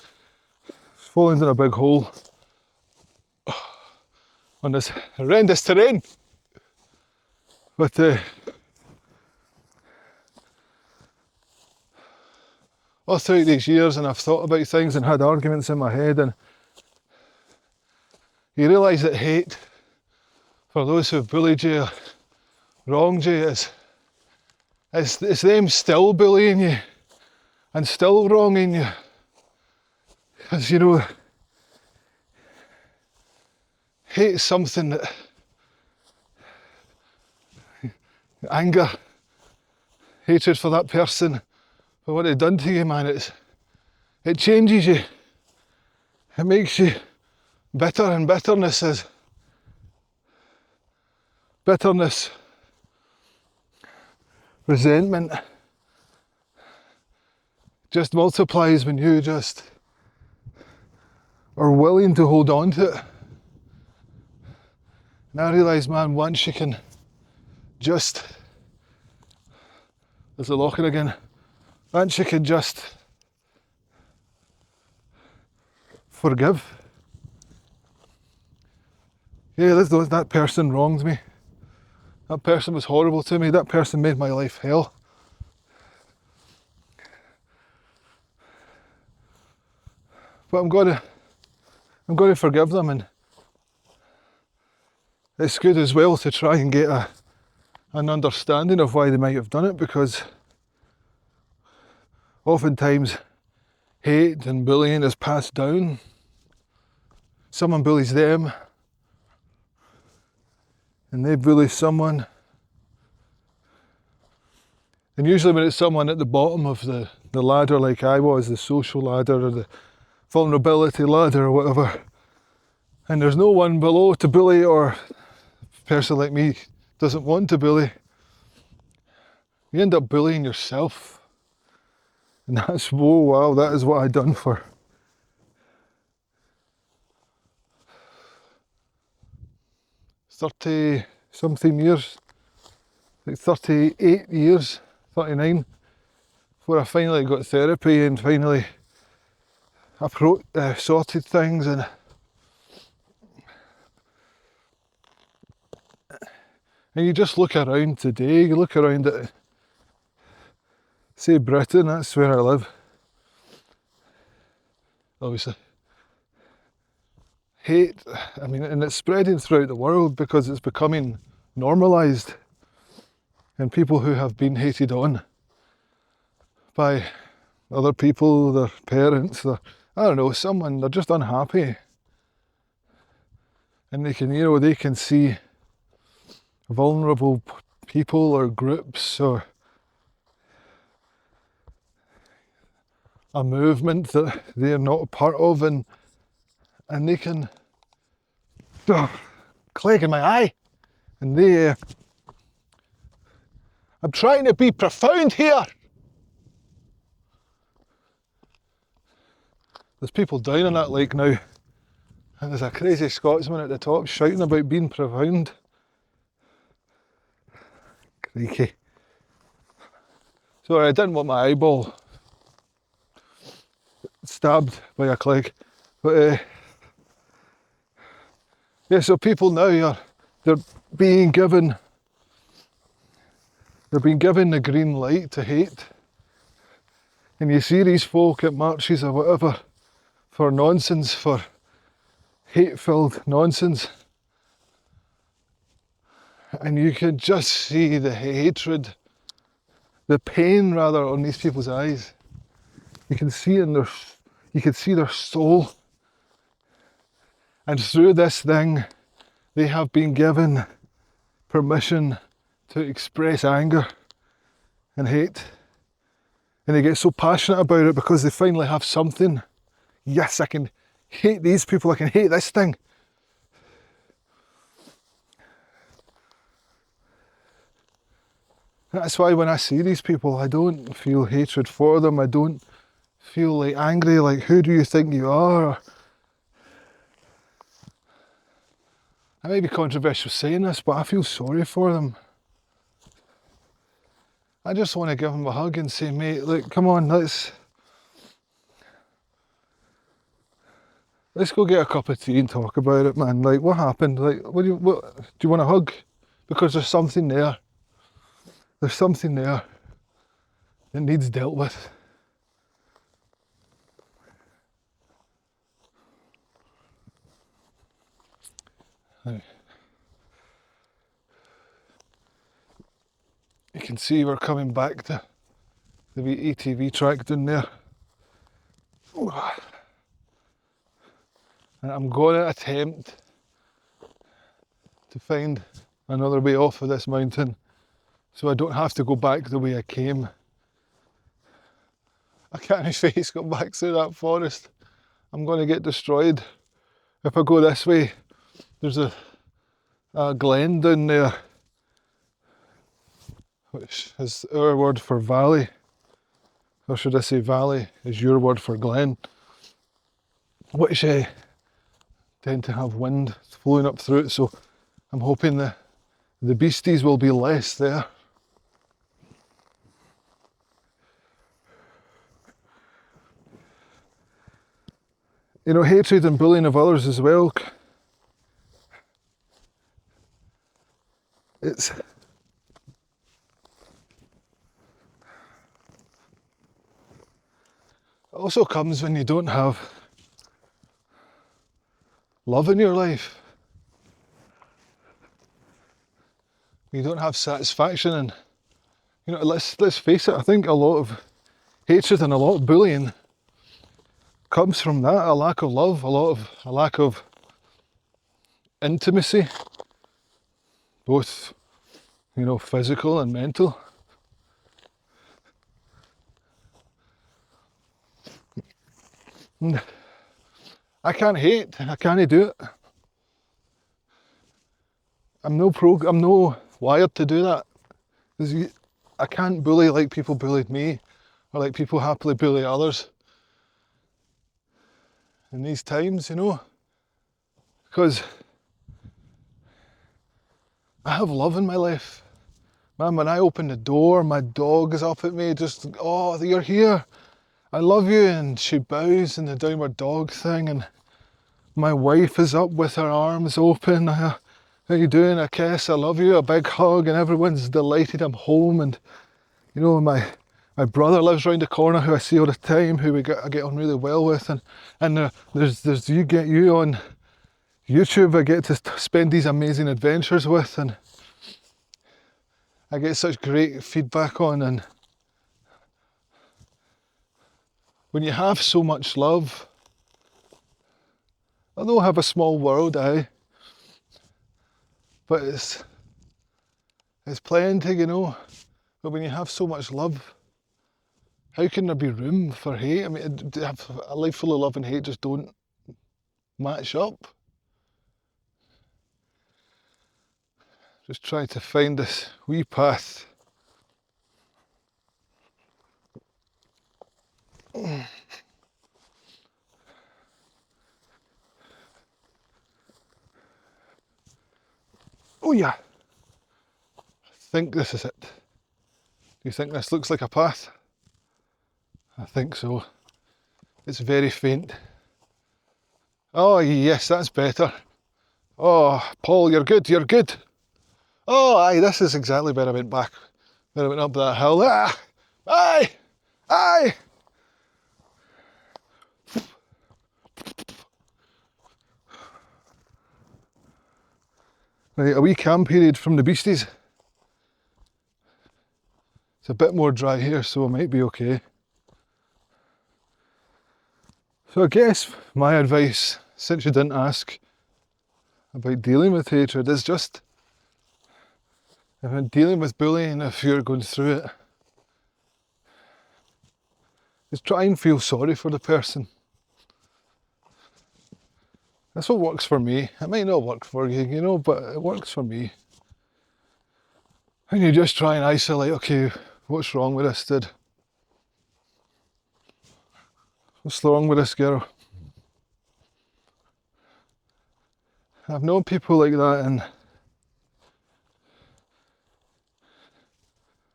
Falling in a big hole on this horrendous terrain. But all throughout these years, and I've thought about things and had arguments in my head, and you realise that hate for those who've bullied you, wronged you, it's them still bullying you and still wronging you. Because, you know, hate is something that, anger, hatred for that person, for what they've done to you, man, it changes you. It makes you bitter, and bitterness, resentment just multiplies when you just are willing to hold on to it. And I realise, man, once you can just, there's a locker again, once you can just forgive. Yeah, that person wronged me. That person was horrible to me. That person made my life hell. But I'm going to forgive them, and it's good as well to try and get an understanding of why they might have done it, because oftentimes hate and bullying is passed down. Someone bullies them, and they bully someone. And usually when it's someone at the bottom of the ladder, like I was, the social ladder or the vulnerability ladder or whatever, and there's no one below to bully, or a person like me doesn't want to bully, you end up bullying yourself. And that's, whoa, wow, that is what I've done for 30 something years, like 38 years, 39, before I finally got therapy and finally sorted things. And you just look around today, you look around at, say, Britain, that's where I live. obviously. Hate, I mean, and it's spreading throughout the world because it's becoming normalised. And people who have been hated on by other people, their parents, I don't know, someone, they're just unhappy. And they can see vulnerable people or groups or a movement that they're not a part of, and they can cleg in my eye, and I'm trying to be profound here. There's people down in that lake now, and there's a crazy Scotsman at the top shouting about being profound. Creaky. Sorry, I didn't want my eyeball stabbed by a cleg, but yeah. So people now they're being given the green light to hate, and you see these folk at marches or whatever for nonsense, for hate-filled nonsense, and you can just see the hatred, the pain rather, on these people's eyes. You can see you can see their soul, and through this thing, they have been given permission to express anger and hate, and they get so passionate about it because they finally have something. Yes, I can hate these people, I can hate this thing. That's why when I see these people, I don't feel hatred for them. I don't feel like angry, like, who do you think you are? I may be controversial saying this, but I feel sorry for them. I just want to give them a hug and say, mate, look, come on, let's go get a cup of tea and talk about it, man. Like, what happened? Like, do you want a hug? Because there's something there. There's something there that needs dealt with. Now, you can see we're coming back to the wee ATV track down there. And I'm going to attempt to find another way off of this mountain so I don't have to go back the way I came. I can't face go back through that forest. I'm going to get destroyed. If I go this way, there's a glen down there, which is our word for valley. Or should I say valley is your word for glen, which tend to have wind flowing up through it, so I'm hoping the beasties will be less there. You know, hatred and bullying of others as well. It also comes when you don't have love in your life. You don't have satisfaction, and you know, let's face it, I think a lot of hatred and a lot of bullying comes from that, a lack of love, a lack of intimacy, both, you know, physical and mental. And I can't hate, I can't do it. I'm no wired to do that. I can't bully like people bullied me, or like people happily bully others in these times, you know, because I have love in my life. Man, when I open the door, my dog is up at me, just, oh, you're here, I love you, and she bows in the downward dog thing, and my wife is up with her arms open, how you doing, a kiss, I love you, a big hug, and everyone's delighted I'm home, and you know, my My brother lives round the corner, who I see all the time, who I get on really well with, and there's you on YouTube. I get to spend these amazing adventures with, and I get such great feedback on. And when you have so much love, I know I have a small world, but it's plenty, you know. But when you have so much love, how can there be room for hate? I mean, a life full of love and hate just don't match up. Just trying to find this wee path. Oh yeah, I think this is it. Do you think this looks like a path? I think so. It's very faint. Oh yes, that's better. Oh, Paul, you're good, you're good. Oh aye, this is exactly where I went back. Where I went up that hill. Ah! Aye! Aye! Right, a wee calm period from the beasties. It's a bit more dry here, so it might be okay. So I guess my advice, since you didn't ask about dealing with hatred, is just, if I'm dealing with bullying, if you're going through it, is try and feel sorry for the person. That's what works for me. It might not work for you, you know, but it works for me. And you just try and isolate, okay, what's wrong with this dude? What's wrong with this girl? I've known people like that, and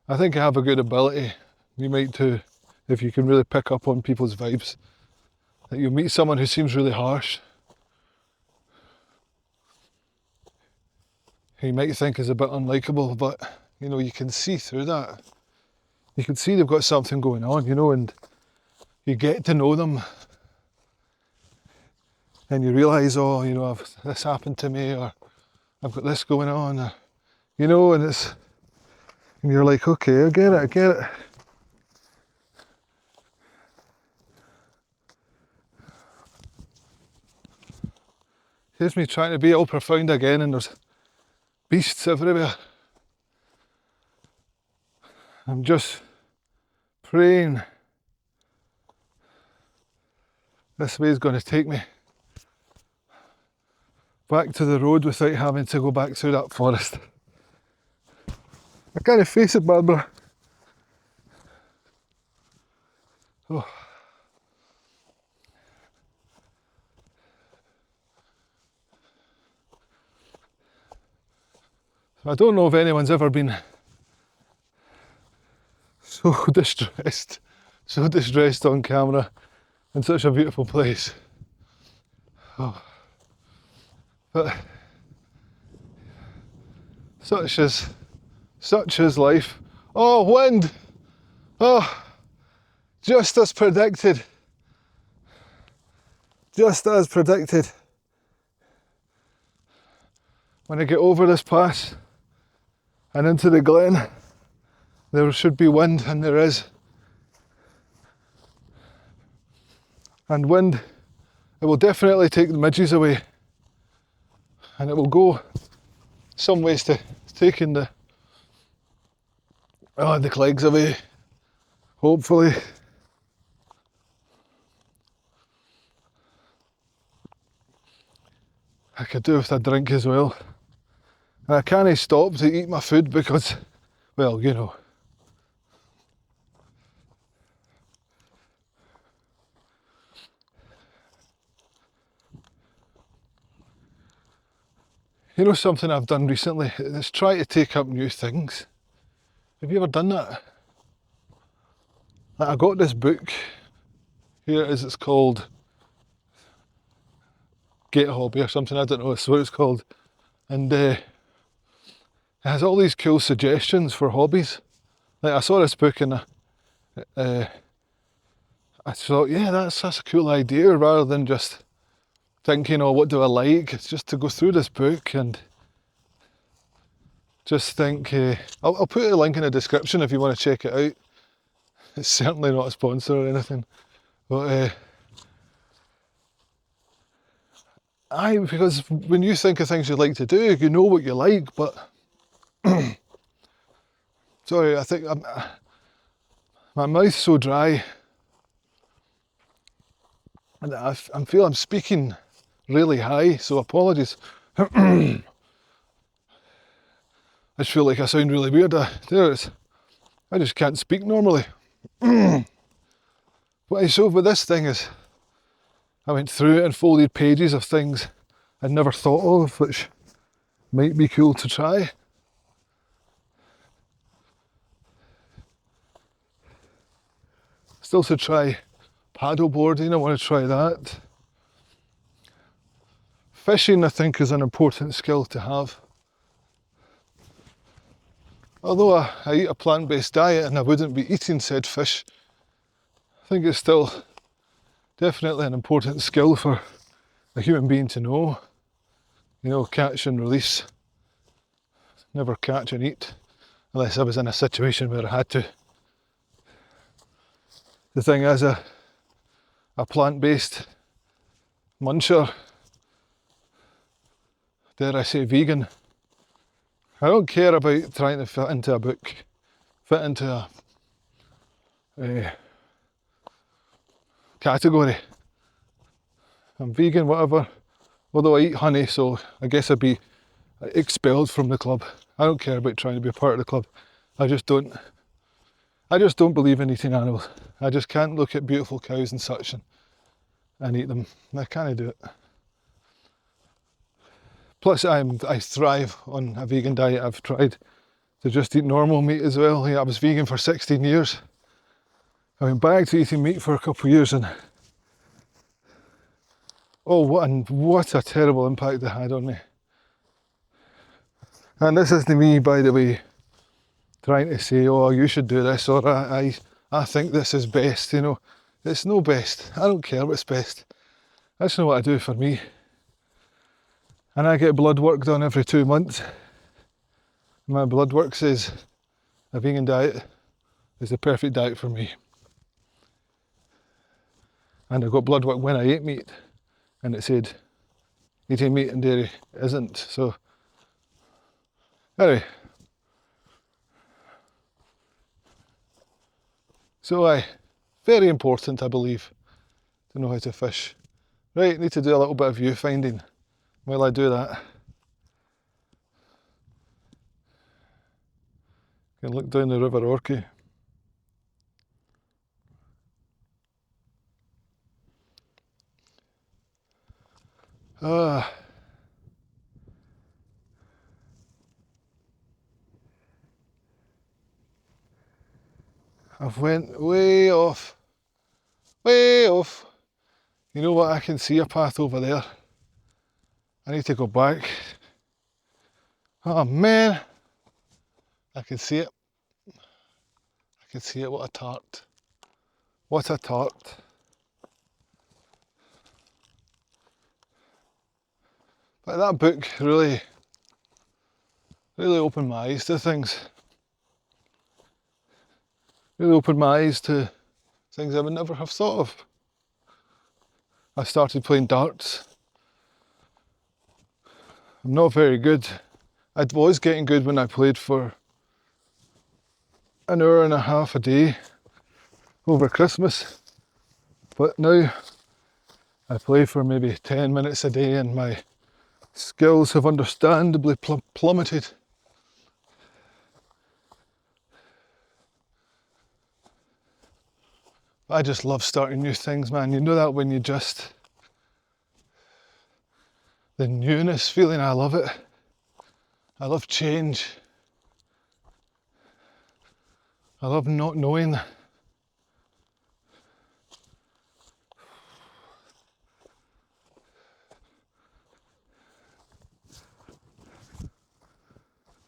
I think I have a good ability. You might too, if you can really pick up on people's vibes. That you meet someone who seems really harsh, who you might think is a bit unlikable, but you know, you can see through that. You can see they've got something going on, you know, and you get to know them. And you realise, oh, you know, this happened to me, or I've got this going on, or, you know, and you're like, okay, I get it. Here's me trying to be all profound again, and there's beasts everywhere. I'm just praying this way is going to take me back to the road without having to go back through that forest. I can't face it, Barbara. Oh. I don't know if anyone's ever been so distressed on camera in such a beautiful place. Oh. But such is life. Oh, wind! Oh, just as predicted. Just as predicted. When I get over this pass and into the glen, there should be wind, and there is. And wind, it will definitely take the midges away. And it will go some ways to taking the clegs away, hopefully. I could do with a drink as well. And I can't stop to eat my food because, well, you know. You know something I've done recently is try to take up new things. Have you ever done that? Like, I got this book, here it is, it's called Get a Hobby or something, I don't know, it's what it's called. And it has all these cool suggestions for hobbies. Like, I saw this book and I thought, yeah, that's a cool idea, rather than just thinking, oh, what do I like? It's just to go through this book and just think. I'll put a link in the description if you want to check it out. It's certainly not a sponsor or anything, but because when you think of things you like to do, you know what you like. But sorry, I think my mouth's so dry, and I feel I'm speaking really high, so apologies. I just feel like I sound really weird. I just can't speak normally. But this thing is, I went through it and folded pages of things I'd never thought of, which might be cool to try. Still to try paddle boarding, I want to try that. Fishing, I think, is an important skill to have. Although I eat a plant-based diet and I wouldn't be eating said fish, I think it's still definitely an important skill for a human being to know. You know, catch and release. Never catch and eat, unless I was in a situation where I had to. The thing is, a plant-based muncher, dare I say vegan, I don't care about trying to fit into a book, fit into a category. I'm vegan, whatever. Although I eat honey, so I guess I'd be expelled from the club. I don't care about trying to be a part of the club. I just don't believe in eating animals. I just can't look at beautiful cows and such and eat them. I can't do it. Plus, I thrive on a vegan diet. I've tried to just eat normal meat as well. Yeah, I was vegan for 16 years. I went back to eating meat for a couple of years, and oh, what a terrible impact it had on me. And this isn't me, by the way, trying to say, oh, you should do this, or I think this is best, you know. It's no best. I don't care what's best. I just know what I do for me. And I get blood work done every 2 months. My blood work says a vegan diet is the perfect diet for me. And I got blood work when I ate meat, and it said eating meat and dairy isn't. So anyway, so very important, I believe, to know how to fish. Right, need to do a little bit of viewfinding while I do that. Can look down the River Orkney. I've went way off. Way off. You know what? I can see a path over there. I need to go back. Oh man. I can see it. I can see it. What a tart. What a tart. But that book really opened my eyes to things. Really opened my eyes to things I would never have thought of. I started playing darts. I'm not very good. I was getting good when I played for an hour and a half a day over Christmas. But now I play for maybe 10 minutes a day and my skills have understandably plummeted. I just love starting new things, man. You know that when you just... the newness feeling, I love it. I love change. I love not knowing.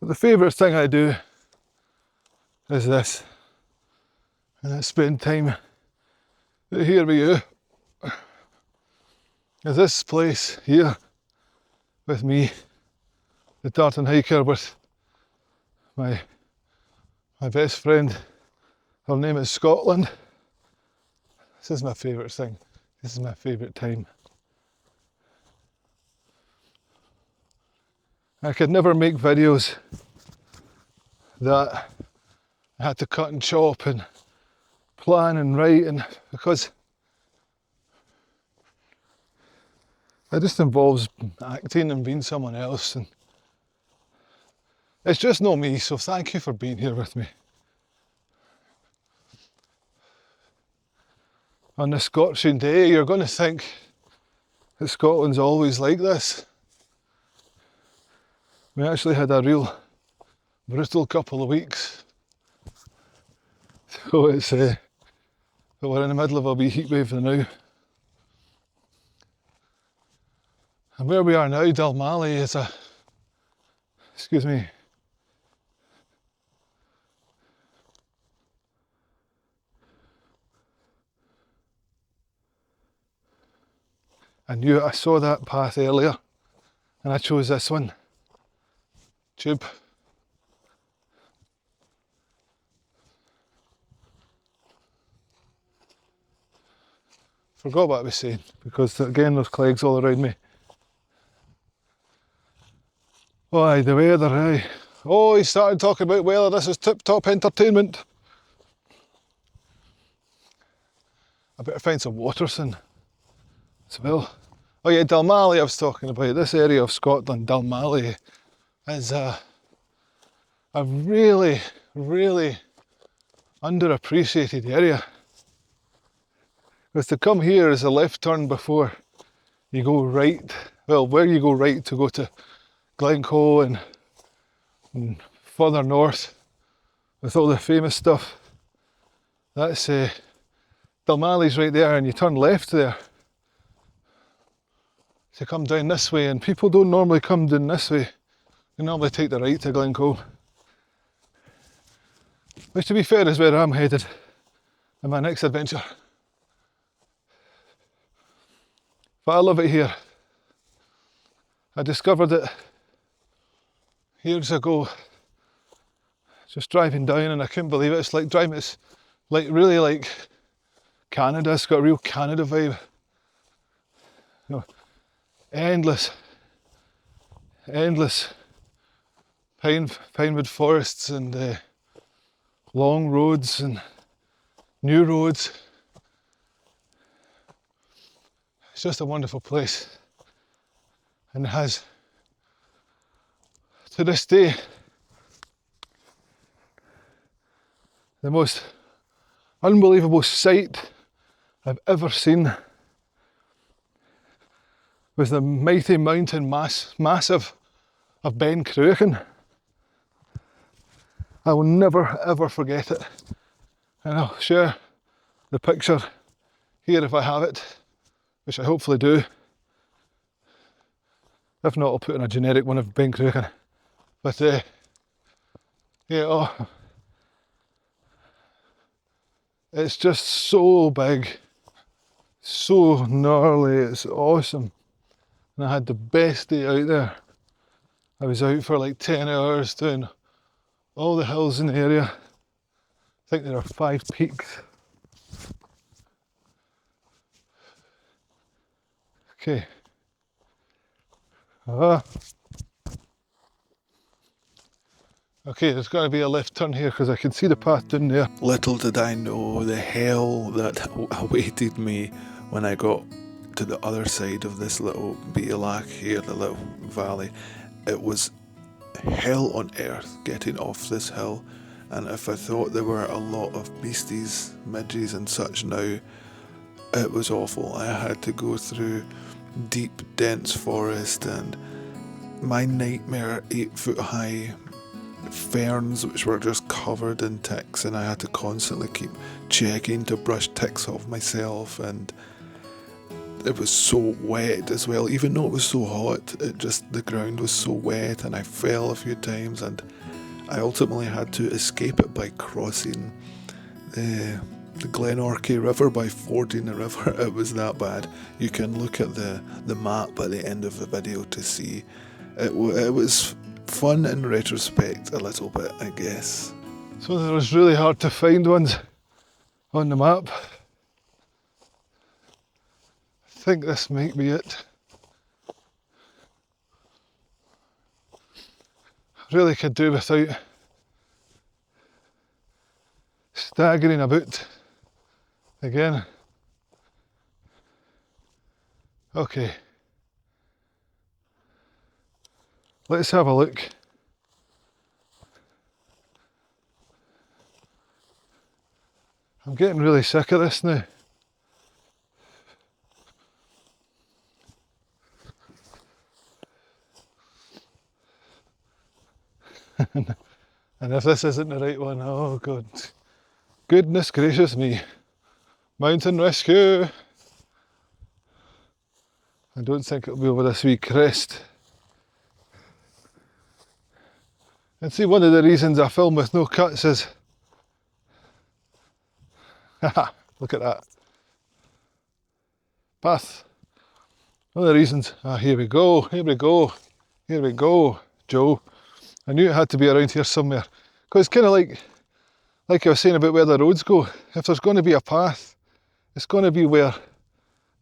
But the favourite thing I do is this. and I spend time here with you. Is this place here with me, the Tartan Hiker, with my best friend. Her name is Scotland. This is my favourite thing. This is my favourite time. I could never make videos that I had to cut and chop and plan and write, and because it just involves acting and being someone else, and it's just not me, so thank you for being here with me. On this scorching day, you're going to think that Scotland's always like this. We actually had a real brutal couple of weeks. So but we're in the middle of a wee heatwave now. And where we are now, Dalmally, is excuse me. I saw that path earlier, and I chose this one. Tube. Forgot what I was saying, because again there's clegs all around me. Oh aye, the weather, aye. Oh, he started talking about weather, this is tip-top entertainment. I better find some water soon as well. Oh yeah, Dalmally I was talking about. This area of Scotland, Dalmally, is a really, really underappreciated area. Because to come here is a left turn before you go right. Well, where you go right to go to Glencoe and further north with all the famous stuff. That's Dalmally's right there, and you turn left there to come down this way, and people don't normally come down this way. They normally take the right to Glencoe. Which, to be fair, is where I'm headed in my next adventure. But I love it here. I discovered it years ago, just driving down, and I couldn't believe it. It's like driving, it's like really like Canada. It's got a real Canada vibe. You know, endless pinewood forests and long roads and new roads. It's just a wonderful place, and it has, to this day, the most unbelievable sight I've ever seen was the mighty mountain massive of Ben Cruachan. I will never ever forget it, and I'll share the picture here if I have it, which I hopefully do. If not, I'll put in a generic one of Ben Cruachan. But yeah, oh, it's just so big, so gnarly, it's awesome. And I had the best day out there. I was out for like 10 hours doing all the hills in the area. I think there are 5 peaks. Okay. Okay, there's got to be a left turn here because I can see the path down there. Little did I know the hell that awaited me when I got to the other side of this little bealac here, the little valley. It was hell on earth getting off this hill, and if I thought there were a lot of beasties, midges and such now, it was awful. I had to go through deep dense forest and my nightmare 8-foot high ferns which were just covered in ticks, and I had to constantly keep checking to brush ticks off myself, and it was so wet as well. Even though it was so hot, the ground was so wet, and I fell a few times, and I ultimately had to escape it by crossing the Glenorchy River by fording the river. It was that bad. You can look at the map at the end of the video to see. It was fun in retrospect a little bit, I guess. So it was really hard to find ones on the map. I think this might be it. I really could do without staggering about again. Okay, let's have a look. I'm getting really sick of this now. And if this isn't the right one, oh God. Goodness gracious me. Mountain rescue. I don't think it'll be over this wee crest. And see, one of the reasons I film with no cuts is... Haha, look at that. Path. One of the reasons... Ah, here we go, here we go, here we go, Joe. I knew it had to be around here somewhere. Because it's kind of like I was saying about where the roads go. If there's going to be a path, it's going to be where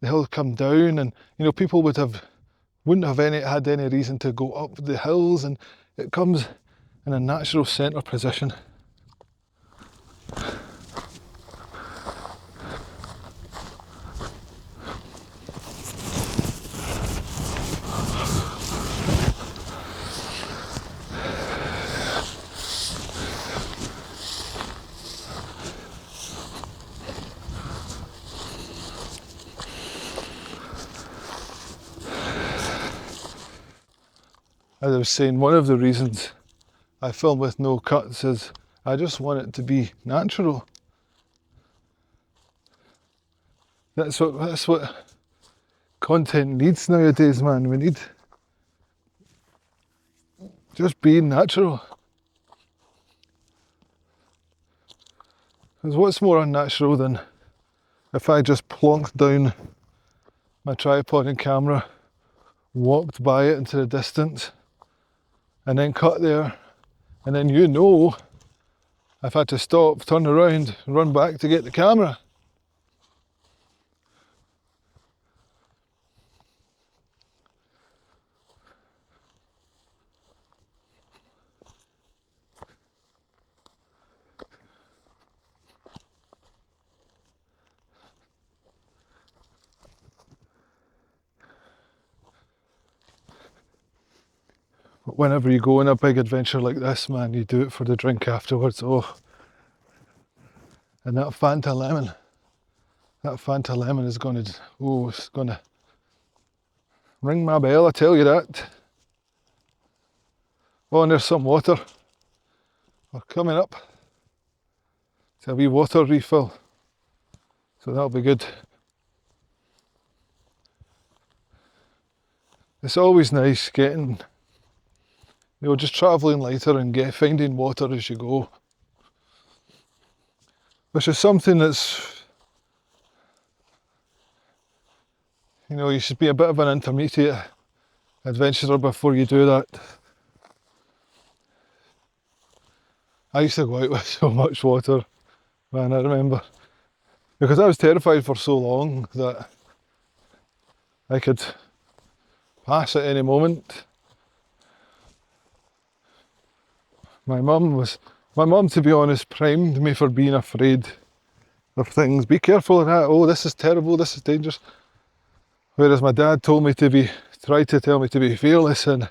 the hills come down, and you know, people wouldn't have had any reason to go up the hills, and it comes in a natural centre position. As I was saying, one of the reasons I film with no cuts is I just want it to be natural. That's what content needs nowadays, man. We need just being natural. Because what's more unnatural than if I just plonked down my tripod and camera, walked by it into the distance, and then cut there, and then you know I've had to stop, turn around, and run back to get the camera. But whenever you go on a big adventure like this, man, you do it for the drink afterwards. Oh, and that Fanta lemon is going to, oh, it's going to ring my bell, I tell you that. Oh, and there's some water. We're coming up. It's a wee water refill, so that'll be good. It's always nice getting, you know, just travelling lighter and finding water as you go. Which is something that's, you know, you should be a bit of an intermediate adventurer before you do that. I used to go out with so much water, man, I remember. Because I was terrified for so long that I could pass at any moment. My mum, to be honest, primed me for being afraid of things. Be careful of that. Oh, this is terrible, this is dangerous. Whereas my dad tried to tell me to be fearless, and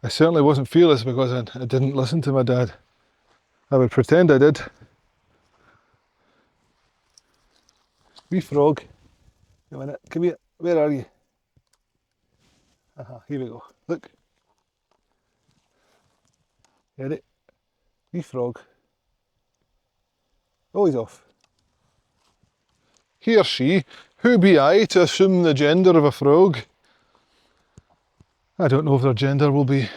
I certainly wasn't fearless because I didn't listen to my dad. I would pretend I did. Wee frog. Wait a minute, come here. Where are you? Here we go. Look. Get it? Wee frog. Oh, he's off. He or she. Who be I to assume the gender of a frog? I don't know if their gender will be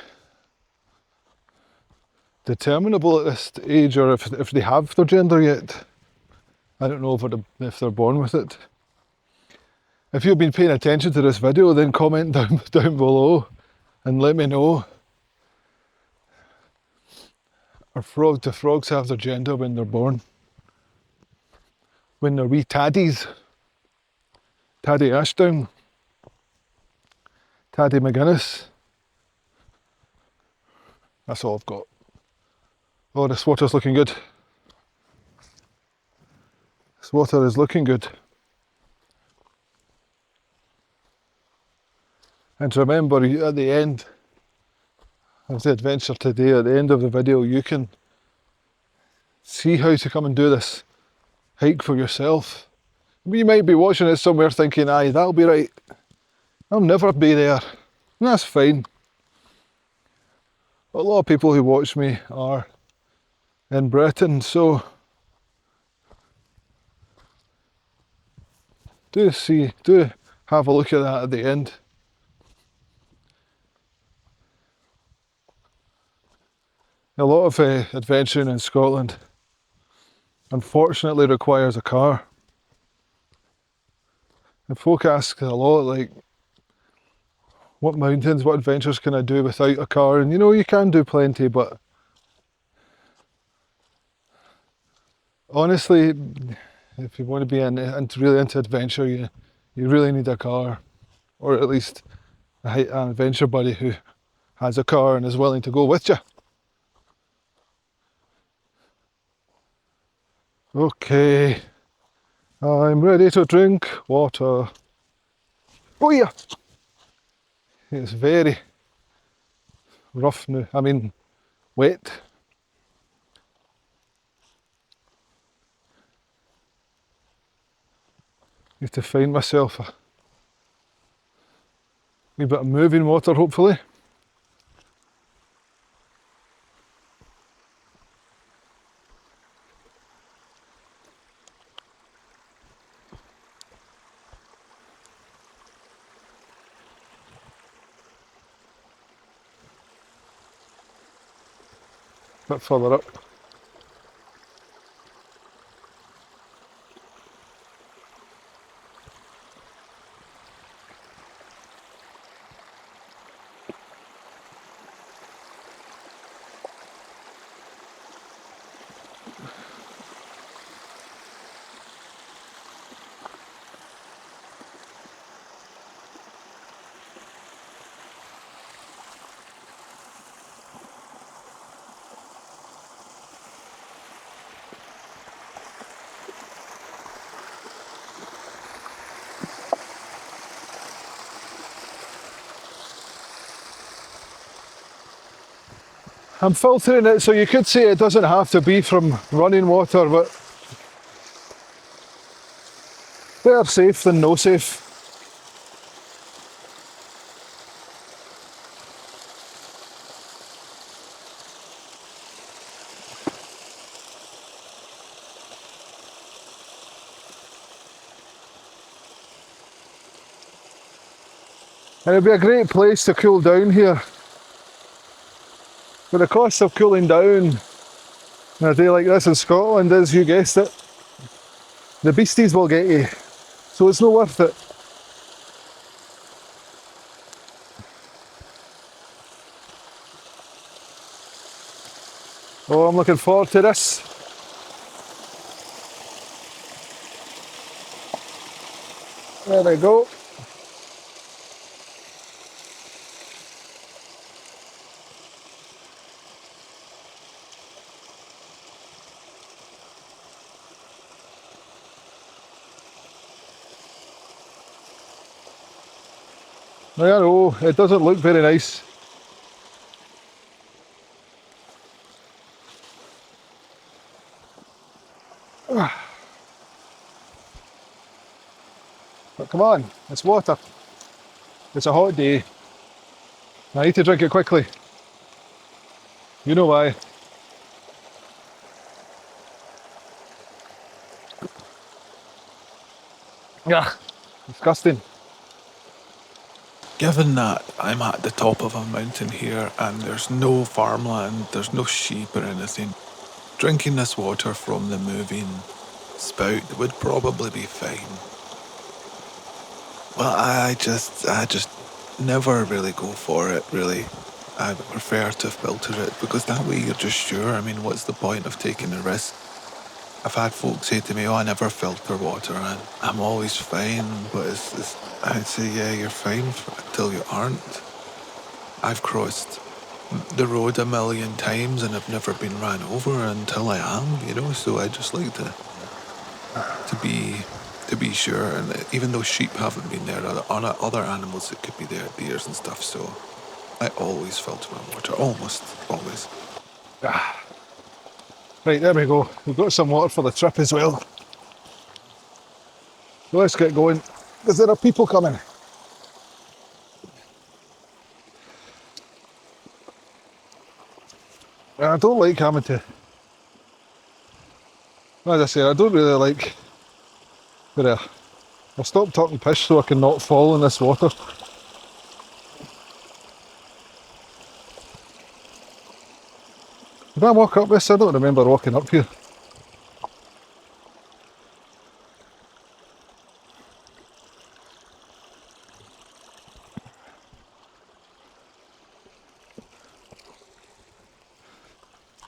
determinable at this age, or if they have their gender yet. I don't know if they're born with it. If you've been paying attention to this video, then comment down below and let me know. Do frogs have their gender when they're born? When they're wee taddies? Taddy Ashdown? Taddy McGuinness? That's all I've got. Oh, this water's looking good. This water is looking good. And remember, at the end of the adventure today, at the end of the video, you can see how to come and do this hike for yourself. You might be watching it somewhere thinking, aye, that'll be right. I'll never be there. And that's fine. A lot of people who watch me are in Britain, so do have a look at that at the end. A lot of adventuring in Scotland unfortunately requires a car. And folk ask a lot, like, what adventures can I do without a car? And you know, you can do plenty, but honestly, if you want to be really into adventure, you really need a car, or at least an adventure buddy who has a car and is willing to go with you. Okay, I'm ready to drink water. Oh yeah! It's very rough now, wet. Need to find myself a wee bit of moving water, hopefully. A bit further up. I'm filtering it, so you could say it doesn't have to be from running water, but better safe than no safe. And it'd be a great place to cool down here. But the cost of cooling down on a day like this in Scotland is, you guessed it, the beasties will get you. So it's not worth it. Oh, I'm looking forward to this. There we go. I know, it doesn't look very nice. But come on, it's water. It's a hot day. I need to drink it quickly. You know why. Yeah, disgusting. Given that I'm at the top of a mountain here and there's no farmland, there's no sheep or anything, drinking this water from the moving spout would probably be fine. But I just never really go for it, really. I prefer to filter it because that way you're just sure. I mean, what's the point of taking the risk? I've had folks say to me, "Oh, I never filter water, and I'm always fine." But I'd say, yeah, you're fine until you aren't. I've crossed the road a million times and I've never been ran over until I am, you know. So I just like to be sure. And even though sheep haven't been there, other animals that could be there, deers and stuff. So I always filter my water, almost always. Right, there we go. We've got some water for the trip as well. So let's get going, because there are people coming. And I don't like having to, as I say, I don't really like, but I'll stop talking piss so I can not fall in this water. Did I walk up this? I don't remember walking up here.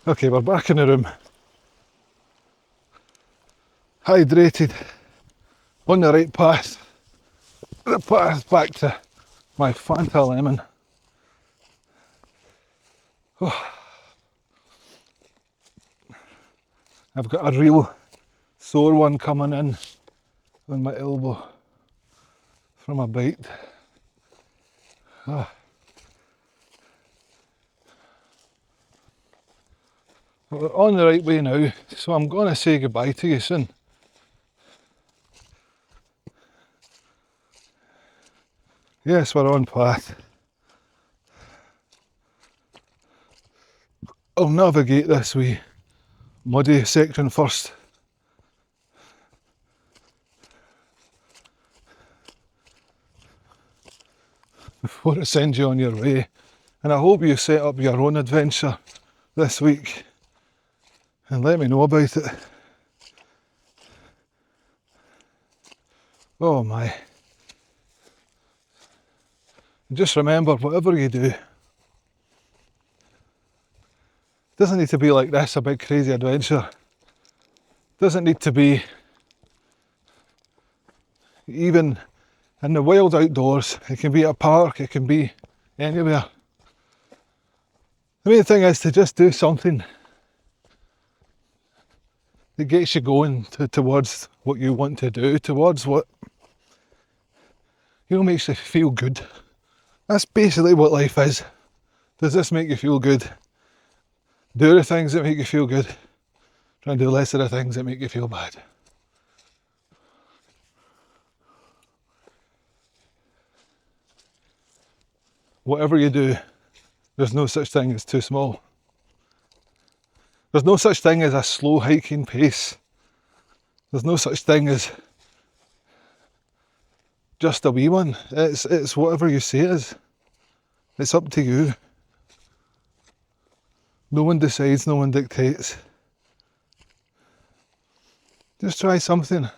Okay, we're back in the room. Hydrated, on the right path. The path back to my Fanta lemon. Oh. I've got a real sore one coming in on my elbow from a bite. Ah. We're on the right way now, so I'm going to say goodbye to you soon. Yes, we're on path. I'll navigate this wee muddy section first. Before it sends you on your way. And I hope you set up your own adventure this week and let me know about it. Oh my. Just remember, whatever you do, doesn't need to be like this, a big crazy adventure. Doesn't need to be even in the wild outdoors. It can be at a park, it can be anywhere. The main thing is to just do something that gets you going towards what you want to do, towards what, you know, makes you feel good. That's basically what life is. Does this make you feel good? Do the things that make you feel good. Try and do less of the things that make you feel bad. Whatever you do, there's no such thing as too small. There's no such thing as a slow hiking pace. There's no such thing as just a wee one. It's whatever you say it is. It's up to you. No one decides, no one dictates. Just try something.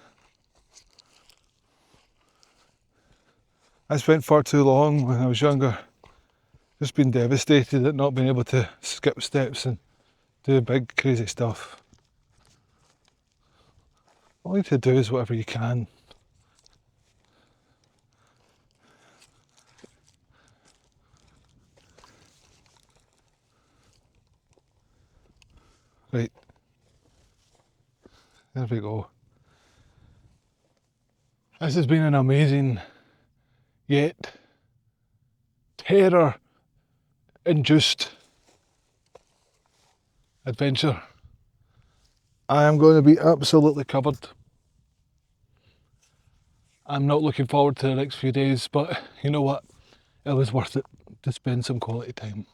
I spent far too long when I was younger just being devastated at not being able to skip steps and do big crazy stuff. All you have to do is whatever you can. Right, there we go. This has been an amazing, yet terror-induced adventure. I am going to be absolutely covered. I'm not looking forward to the next few days, but you know what? It was worth it to spend some quality time.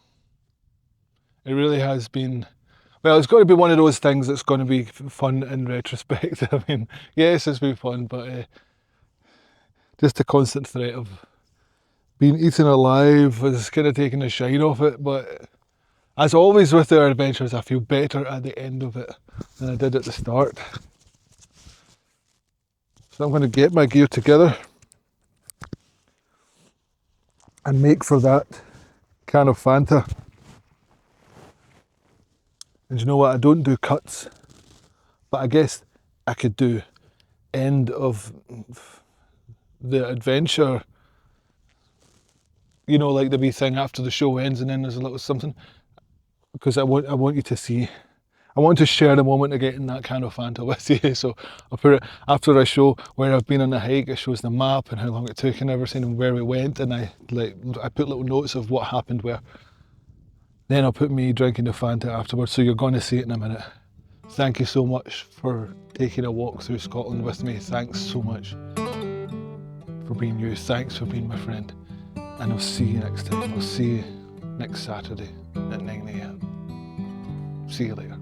It really has been. Well, it's going to be one of those things that's going to be fun in retrospect. I mean, yes, it's been fun, but just the constant threat of being eaten alive has kind of taken the shine off it, but as always with our adventures, I feel better at the end of it than I did at the start. So I'm going to get my gear together and make for that can of Fanta. And you know what, I don't do cuts, but I guess I could do end of the adventure, you know, like the wee thing after the show ends and then there's a little something, because I want you to see, I want to share the moment of getting that can of Fanta with you. So I'll put it after I show where I've been on the hike. It shows the map and how long it took and everything and where we went, and I put little notes of what happened where. Then I'll put me drinking the Fanta afterwards, so you're going to see it in a minute. Thank you so much for taking a walk through Scotland with me. Thanks so much for being you. Thanks for being my friend. And I'll see you next time. I'll see you next Saturday at 9 AM. See you later.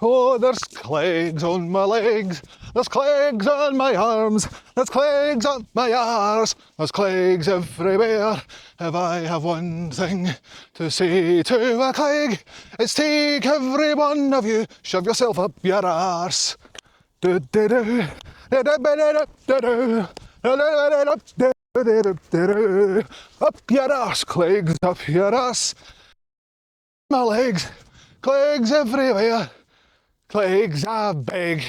Oh, there's clegs on my legs, there's clegs on my arms, there's clegs on my arse, there's clegs everywhere. If I have one thing to say to a cleg, it's take every one of you, shove yourself up your arse. Do do do, do do do do do do. Up your arse, clegs, up your arse. My legs, clegs everywhere. Clegs are big.